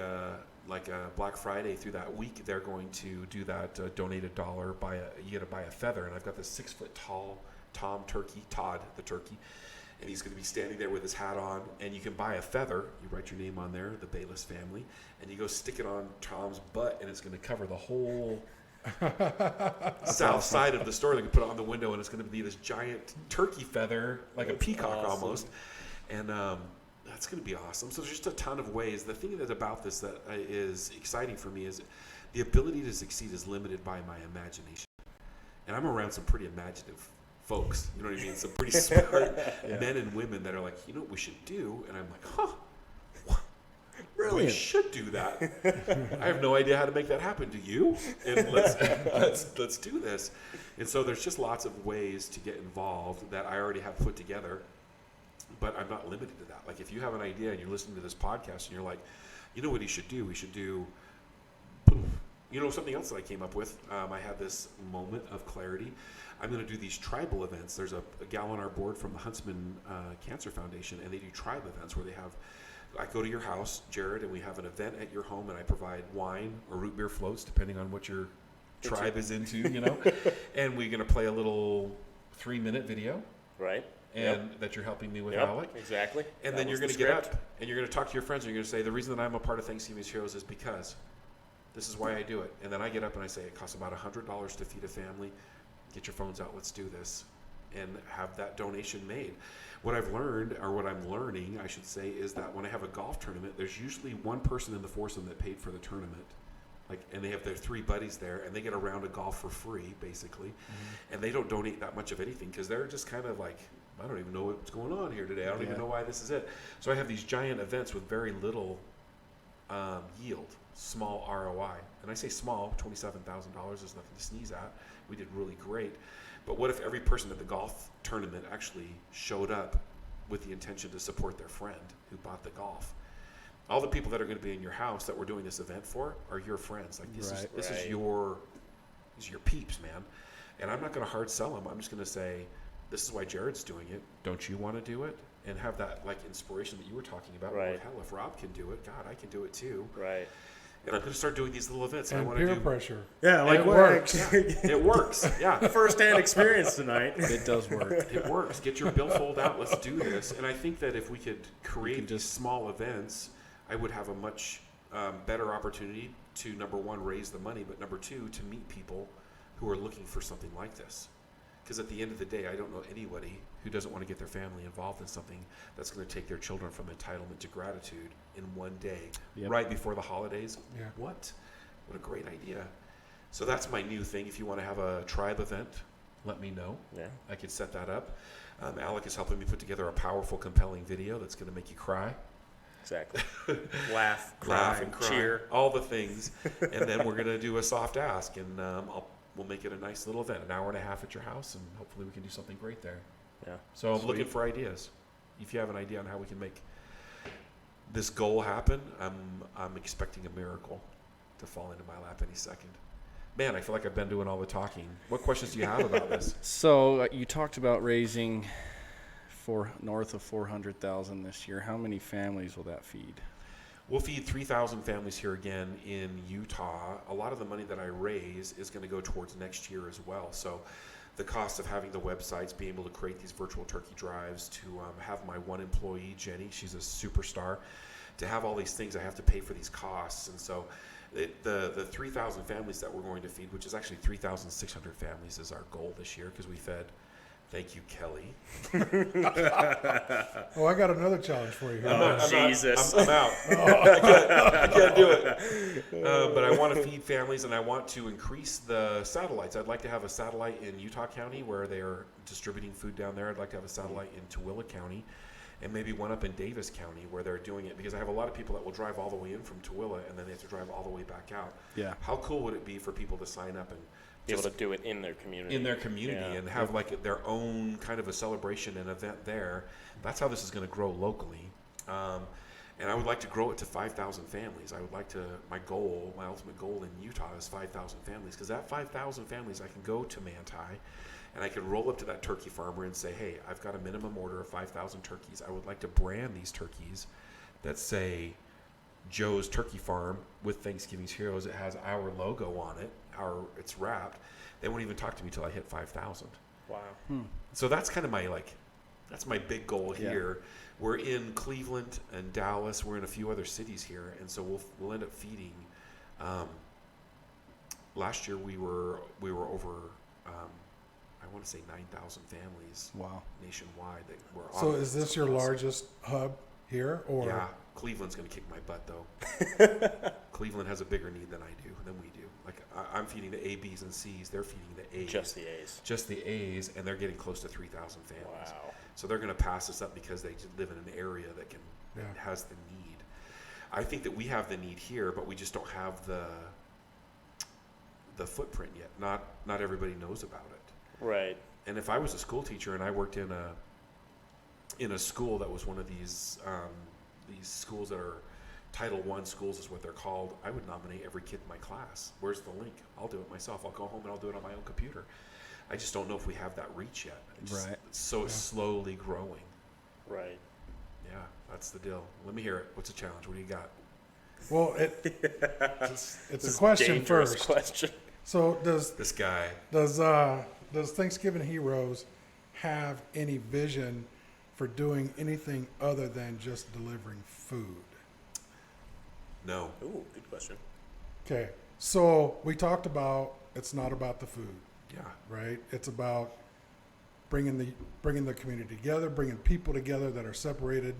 like Black Friday through that week, they're going to do that donate $1, you get to buy a feather. And I've got this 6 foot tall Todd the turkey. And he's going to be standing there with his hat on, and you can buy a feather. You write your name on there, the Bayless family, and you go stick it on Tom's butt, and it's going to cover the whole south side of the store. They can put it on the window, and it's going to be this giant turkey feather, like a peacock almost. And that's going to be awesome. So there's just a ton of ways. The thing that about this that is exciting for me is the ability to succeed is limited by my imagination. And I'm around some pretty imaginative folks, you know what I mean? Some pretty smart men and women that are like, you know what we should do? And I'm like, we should do that. I have no idea how to make that happen. Do you? And let's do this. And so there's just lots of ways to get involved that I already have put together, but I'm not limited to that. Like if you have an idea and you're listening to this podcast and you're like, you know what he should do? We should do, you know, something else that I came up with. I had this moment of clarity. I'm going to do these tribal events. There's a gal on our board from the Huntsman Cancer Foundation, and they do tribe events where I go to your house, Jared, and we have an event at your home, and I provide wine or root beer floats, depending on what your tribe is into, you know. And we're going to play a little 3-minute video. Right. And that you're helping me with, Alec. Exactly. And then you're going to get up, and you're going to talk to your friends, and you're going to say, the reason that I'm a part of Thanksgiving's Heroes is because this is why I do it. And then I get up and I say, it costs about $100 to feed a family. Get your phones out, let's do this, and have that donation made. What I've learned, or what I'm learning, I should say, is that when I have a golf tournament, there's usually one person in the foursome that paid for the tournament, and they have their 3 buddies there, and they get a round of golf for free, basically, and they don't donate that much of anything because they're just kind of like, I don't even know what's going on here today. I don't even know why this is it. So I have these giant events with very little yield, small ROI, and I say small, $27,000 is nothing to sneeze at. We did really great. But what if every person at the golf tournament actually showed up with the intention to support their friend who bought the golf? All the people that are going to be in your house that we're doing this event for are your friends. Like this is your peeps, man. And I'm not going to hard sell them. I'm just going to say, this is why Jared's doing it. Don't you want to do it? And have that like inspiration that you were talking about. Right. Well, hell, if Rob can do it, God, I can do it too. Right. And I'm going to start doing these little events. And I want peer to do pressure. Yeah, like it works. It works. Yeah. First-hand experience tonight. It does work. It works. Get your billfold out. Let's do this. And I think that if we could create just small events, I would have a much better opportunity to, number one, raise the money, but number two, to meet people who are looking for something like this. Because at the end of the day, I don't know anybody who doesn't want to get their family involved in something that's going to take their children from entitlement to gratitude in one day, right before the holidays. Yeah. What a great idea. So that's my new thing. If you want to have a tribe event, let me know. Yeah. I could set that up. Alec is helping me put together a powerful, compelling video that's going to make you cry. Exactly. Laugh, cry, and cry, cheer. all the things. And then we're going to do a soft ask, and we'll make it a nice little event, an hour and a half at your house, and hopefully we can do something great there. Yeah. So I'm looking for ideas. If you have an idea on how we can make this goal happen, I'm expecting a miracle to fall into my lap any second. Man, I feel like I've been doing all the talking. What questions do you have about this? So you talked about raising north of 400,000 this year. How many families will that feed? We'll feed 3,000 families here again in Utah. A lot of the money that I raise is going to go towards next year as well. So the cost of having the websites, being able to create these virtual turkey drives, to have my one employee, Jenny, she's a superstar, to have all these things, I have to pay for these costs. And so the 3,000 families that we're going to feed, which is actually 3,600 families, is our goal this year, because we fed, thank you, Kelly. Oh, I got another challenge for you here. I'm out. I can't do it. But I want to feed families, and I want to increase the satellites. I'd like to have a satellite in Utah County where they are distributing food down there. I'd like to have a satellite in Tooele County, and maybe one up in Davis County where they're doing it, because I have a lot of people that will drive all the way in from Tooele, and then they have to drive all the way back out. Yeah. How cool would it be for people to sign up and Be able to do it in their community. And have like their own kind of a celebration and event there. That's how this is going to grow locally. And I would like to grow it to 5,000 families. I would like to, my ultimate goal in Utah is 5,000 families, because that 5,000 families, I can go to Manti and I can roll up to that turkey farmer and say, hey, I've got a minimum order of 5,000 turkeys. I would like to brand these turkeys that say Joe's Turkey Farm with Thanksgiving's Heroes. It has our logo on it. It's wrapped. They won't even talk to me till I hit 5,000. Wow. So that's kind of that's my big goal Yeah. here. We're in Cleveland and Dallas. We're in a few other cities here, and so we'll end up feeding. Last year we were over. I want to say 9,000 families. Wow. Nationwide that were on. So is this your largest hub here, or? Yeah, Cleveland's going to kick my butt though. Cleveland has a bigger need than we do. Like I'm feeding the A, B's, and C's. They're feeding the A's. Just the A's. Just the A's, and they're getting close to 3,000 families. Wow. So they're going to pass us up because they just live in an area that has the need. I think that we have the need here, but we just don't have the footprint yet. Not everybody knows about it. Right. And if I was a school teacher and I worked in a school that was one of these schools that are Title I schools is what they're called, I would nominate every kid in my class. Where's the link? I'll do it myself. I'll go home and I'll do it on my own computer. I just don't know if we have that reach yet. Right. So it's slowly growing. Right. Yeah, that's the deal. Let me hear it. What's the challenge? What do you got? Well, it's This a is question dangerous first. question. So This guy. does Thanksgiving Heroes have any vision for doing anything other than just delivering food? No. Ooh, good question. Okay, so we talked about it's not about the food, Yeah. right? It's about bringing the community together, bringing people together that are separated.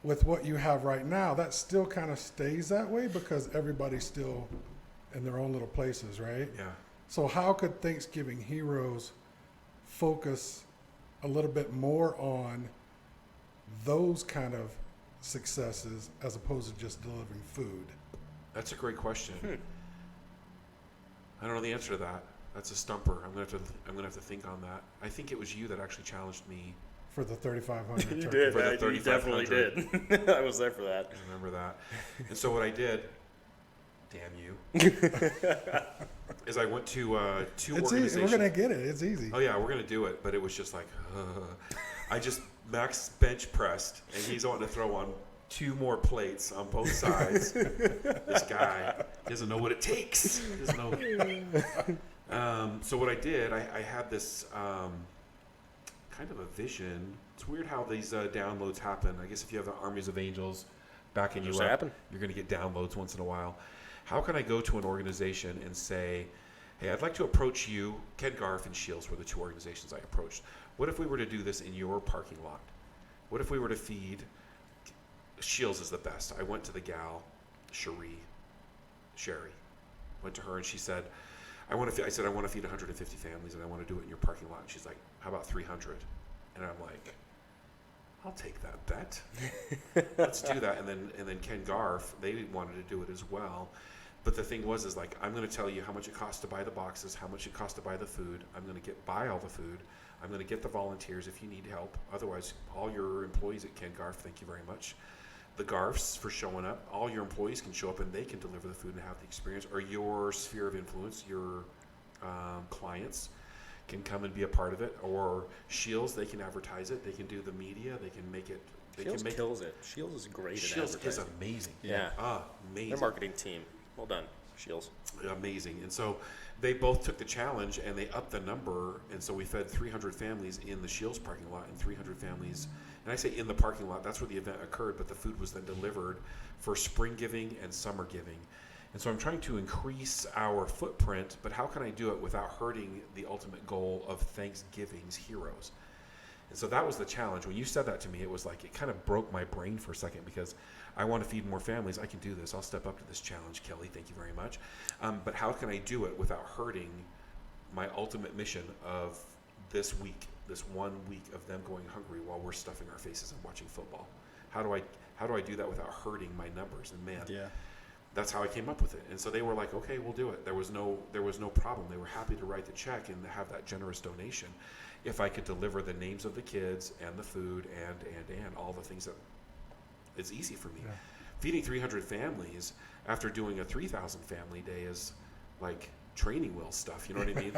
With what you have right now, that still kind of stays that way because everybody's still in their own little places, right? Yeah. So how could Thanksgiving Heroes focus a little bit more on those kind of successes as opposed to just delivering food? That's a great question. I don't know the answer to that. That's a stumper. I'm gonna have to think on that. I think it was you that actually challenged me. For the 3,500 You turkey. did. For the You definitely 3,500. did. I was there for that. I remember that. And so what I did, damn you, is I went to two It's easy. organizations. We're gonna get it. It's easy. Oh yeah, we're gonna do it. But it was just like, I just max bench pressed, and he's wanting to throw on 2 more plates on both sides. This guy doesn't know what it takes. He doesn't know. So what I did, I had this kind of a vision. It's weird how these downloads happen. I guess if you have the armies of angels backing you Just up, happen. you're going to get downloads once in a while. How can I go to an organization and say, hey, I'd like to approach you? Ken Garf and Shields were the 2 organizations I approached. What if we were to do this in your parking lot? What if we were to feed? Shields is the best. I went to the gal, Sherry. Went to her and she said, I said, I want to feed 150 families and I want to do it in your parking lot. And she's like, how about 300? And I'm like, I'll take that bet. Let's do that. And then Ken Garf, they wanted to do it as well. But the thing was like, I'm going to tell you how much it costs to buy the boxes, how much it costs to buy the food. I'm going to buy all the food. I'm going to get the volunteers if you need help. Otherwise, all your employees at Ken Garf, thank you very much. The Garfs for showing up. All your employees can show up and they can deliver the food and have the experience. Or your sphere of influence, your clients can come and be a part of it. Or Shields, they can advertise it. They can do the media. They can make it. Shields kills it. Shields is great at Shields is advertising. amazing. Yeah. Amazing. Their marketing team. Well done, Shields. Amazing. And so they both took the challenge and they upped the number. And so we fed 300 families in the Shields parking lot and 300 families. And I say in the parking lot, that's where the event occurred, but the food was then delivered for spring giving and summer giving. And so I'm trying to increase our footprint, but how can I do it without hurting the ultimate goal of Thanksgiving's heroes? And so that was the challenge. When you said that to me, it was like, it kind of broke my brain for a second because I want to feed more families. I can do this. I'll step up to this challenge, Kelly. Thank you very much. But how can I do it without hurting my ultimate mission of this 1 week of them going hungry while we're stuffing our faces and watching football? How do I do that without hurting my numbers? And man, that's how I came up with it. And so they were like, okay, we'll do it. There was no problem. They were happy to write the check and have that generous donation if I could deliver the names of the kids and the food and all the things that it's easy for me. Feeding 300 families after doing a 3,000 family day is like training wheel stuff. You know what I mean?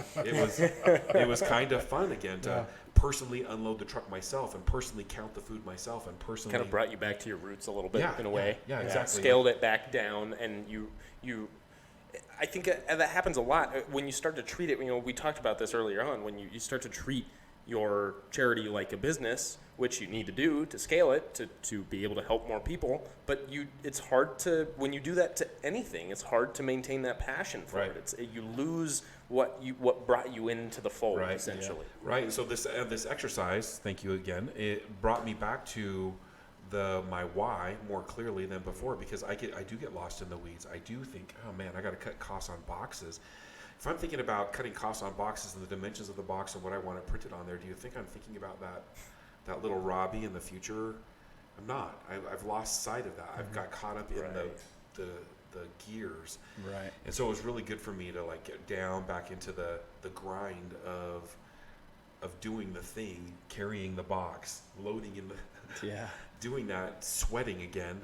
It was kind of fun again to personally unload the truck myself and personally count the food myself and personally Kind of brought you back to your roots a little bit in a way. Yeah, exactly. Scaled it back down, and you. I think that happens a lot when you start to treat it. You know, we talked about this earlier on. When you start to treat your charity like a business, which you need to do to scale it to be able to help more people, but it's hard to, when you do that to anything, it's hard to maintain that passion for it. You lose what brought you into the fold, essentially. Right. And so this exercise, thank you again, it brought me back to my why more clearly than before, because I do get lost in the weeds. I do think, oh man, I got to cut costs on boxes. If I'm thinking about cutting costs on boxes and the dimensions of the box and what I want to print it on there, do you think I'm thinking about that little Robbie in the future? I'm not. I've lost sight of that. I've got caught up in the gears. Right. And so it was really good for me to like get down back into the grind of doing the thing, carrying the box, loading in the doing that, sweating again.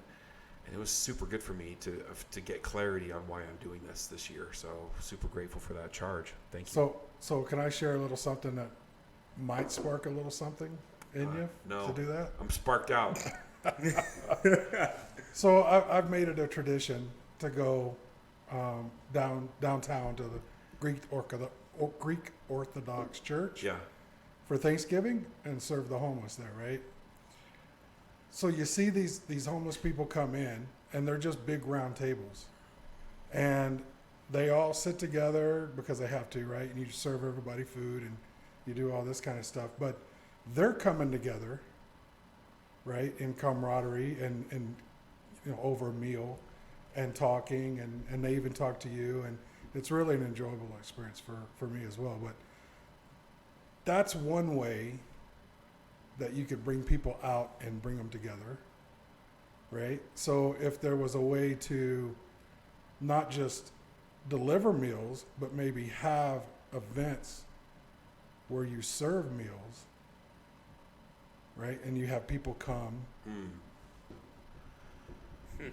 And it was super good for me to get clarity on why I'm doing this year. So super grateful for that charge. Thank you. So can I share a little something that might spark a little something in you to do that? I'm sparked out. So I've made it a tradition to go downtown to the Greek Orthodox Church for Thanksgiving and serve the homeless there, right? So you see these homeless people come in, and they're just big round tables. And they all sit together because they have to, right? And you serve everybody food, and you do all this kind of stuff. But they're coming together, right, in camaraderie and over a meal and talking, and they even talk to you. And it's really an enjoyable experience for me as well. But that's one way that you could bring people out and bring them together, right? So if there was a way to not just deliver meals, but maybe have events where you serve meals, right? And you have people come. Damn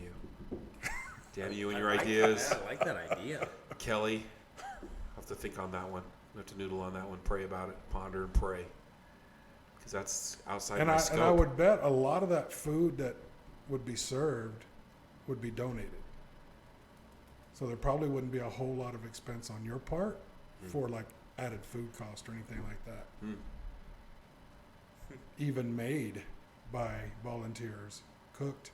you. Damn you and your ideas. I like that idea. Kelly, I'll have to think on that one. I have to noodle on that one, pray about it, ponder and pray. Because that's outside my scope. And I would bet a lot of that food that would be served would be donated. So there probably wouldn't be a whole lot of expense on your part for like added food cost or anything like that. Even made by volunteers, cooked.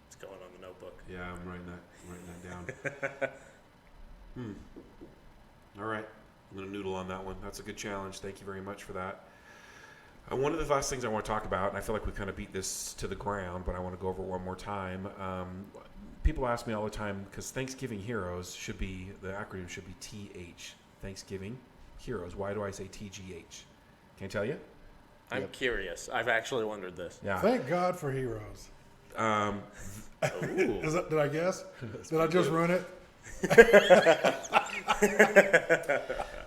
It's going on the notebook. Yeah, I'm writing that down. All right. I'm going to noodle on that one. That's a good challenge. Thank you very much for that. One of the last things I want to talk about, and I feel like we kind of beat this to the ground, but I want to go over it one more time. People ask me all the time, because Thanksgiving Heroes the acronym should be TH. Thanksgiving Heroes. Why do I say TGH? Can I tell you? I'm curious. I've actually wondered this. Yeah. Thank God for heroes. Did I guess? Did I just ruin it?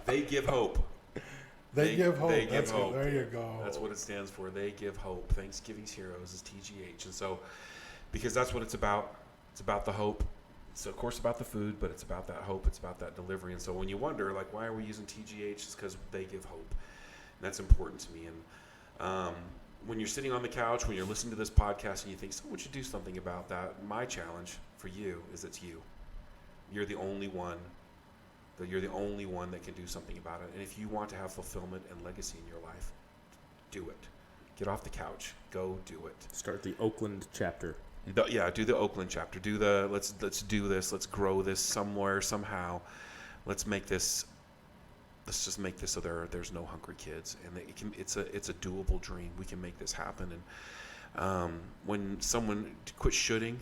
They give hope. They give hope. They give hope. There you go. That's what it stands for. They give hope. Thanksgiving's Heroes is TGH. And so, because that's what it's about. It's about the hope. It's of course about the food, but it's about that hope. It's about that delivery. And so when you wonder, like, why are we using TGH? It's because they give hope. And that's important to me. And when you're sitting on the couch, when you're listening to this podcast and you think someone should do something about that, my challenge for you is it's you. You're the only one. You're the only one that can do something about it. And if you want to have fulfillment and legacy in your life, do it. Get off the couch. Go do it. Start the Oakland chapter. Do the Oakland chapter. Let's do this. Let's grow this somewhere, somehow. Let's just make this so there's no hungry kids, and it's a doable dream. We can make this happen. And when someone quit shoulding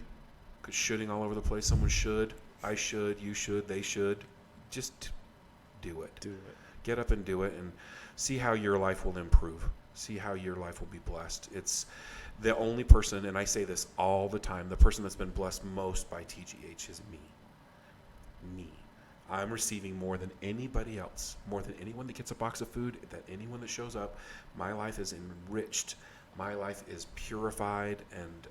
all over the place, someone should, I should, you should, they should, just do it. Do it. Get up and do it, and see how your life will improve. See how your life will be blessed. It's the only person, and I say this all the time, the person that's been blessed most by TGH is me. Me. I'm receiving more than anybody else, more than anyone that gets a box of food, than anyone that shows up. My life is enriched. My life is purified and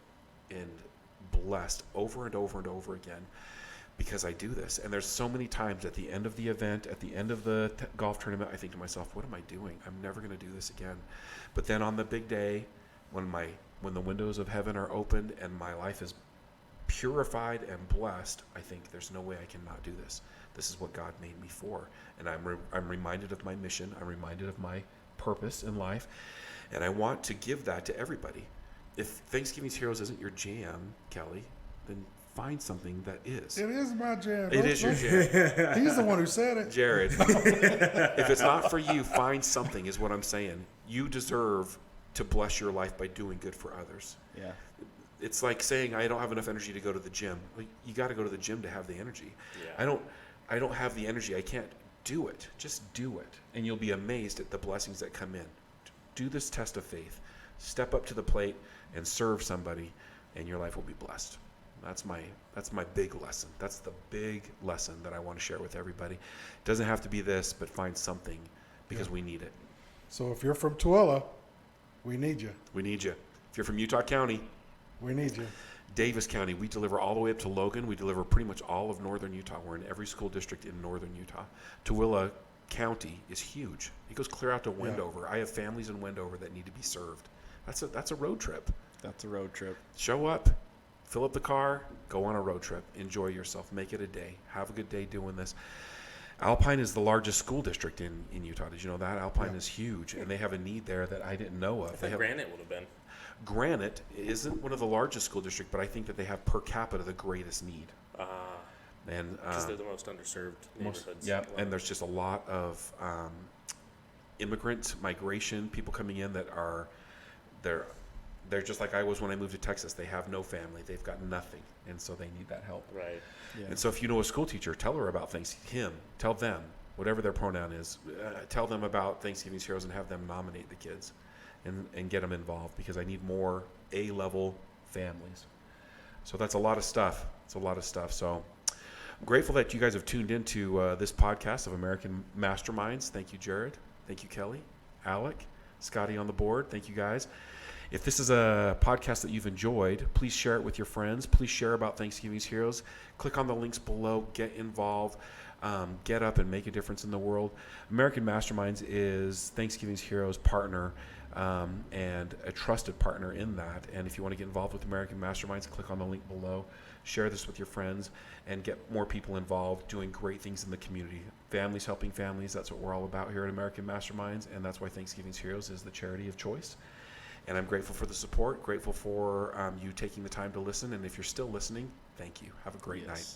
blessed over and over and over again because I do this. And there's so many times at the end of the event, at the end of the golf tournament, I think to myself, what am I doing? I'm never going to do this again. But then on the big day, when the windows of heaven are opened and my life is purified and blessed, I think there's no way I can not do this. This is what God made me for. And I'm reminded of my mission. I'm reminded of my purpose in life. And I want to give that to everybody. If Thanksgiving's Heroes isn't your jam, Kelly, then find something that is. It is my jam. It is your jam. He's the one who said it. Jared, if it's not for you, find something is what I'm saying. You deserve to bless your life by doing good for others. Yeah. It's like saying I don't have enough energy to go to the gym. Well, you got to go to the gym to have the energy. Yeah. I don't have the energy. I can't do it. Just do it. And you'll be amazed at the blessings that come in. Do this test of faith. Step up to the plate and serve somebody, and your life will be blessed. That's my big lesson. That's the big lesson that I want to share with everybody. It doesn't have to be this, but find something because we need it. So if you're from Tooele, we need you. We need you. If you're from Utah County, we need you. Davis County, we deliver all the way up to Logan. We deliver pretty much all of northern Utah. We're in every school district in northern Utah. Tooele County is huge. It goes clear out to Wendover. I have families in Wendover that need to be served. That's a road trip. That's a road trip. Show up, fill up the car, go on a road trip, enjoy yourself, make it a day. Have a good day doing this. Alpine is the largest school district in Utah. Did you know that? Alpine is huge, and they have a need there that I didn't know of. Granite would have been. Granite isn't one of the largest school districts, but I think that they have per capita the greatest need. And because they're the most underserved neighborhoods. Yeah, and there's just a lot of immigrant migration, people coming in that are they're just like I was when I moved to Texas. They have no family. They've got nothing, and so they need that help. Right. Yeah. And so if you know a school teacher, tell her about tell them, whatever their pronoun is, tell them about Thanksgiving's Heroes and have them nominate the kids and get them involved because I need more A-level families. So that's a lot of stuff. So I'm grateful that you guys have tuned into this podcast of American Masterminds. Thank you, Jared. Thank you, Kelly, Alec, Scotty on the board. Thank you, guys. If this is a podcast that you've enjoyed, please share it with your friends. Please share about Thanksgiving's Heroes. Click on the links below. Get involved. Get up and make a difference in the world. American Masterminds is Thanksgiving's Heroes partner and a trusted partner in that. And if you want to get involved with American Masterminds, click on the link below. Share this with your friends and get more people involved doing great things in the community. Families helping families, that's what we're all about here at American Masterminds, and that's why Thanksgiving's Heroes is the charity of choice. And I'm grateful for the support, grateful for you taking the time to listen, and if you're still listening, thank you. Have a great night.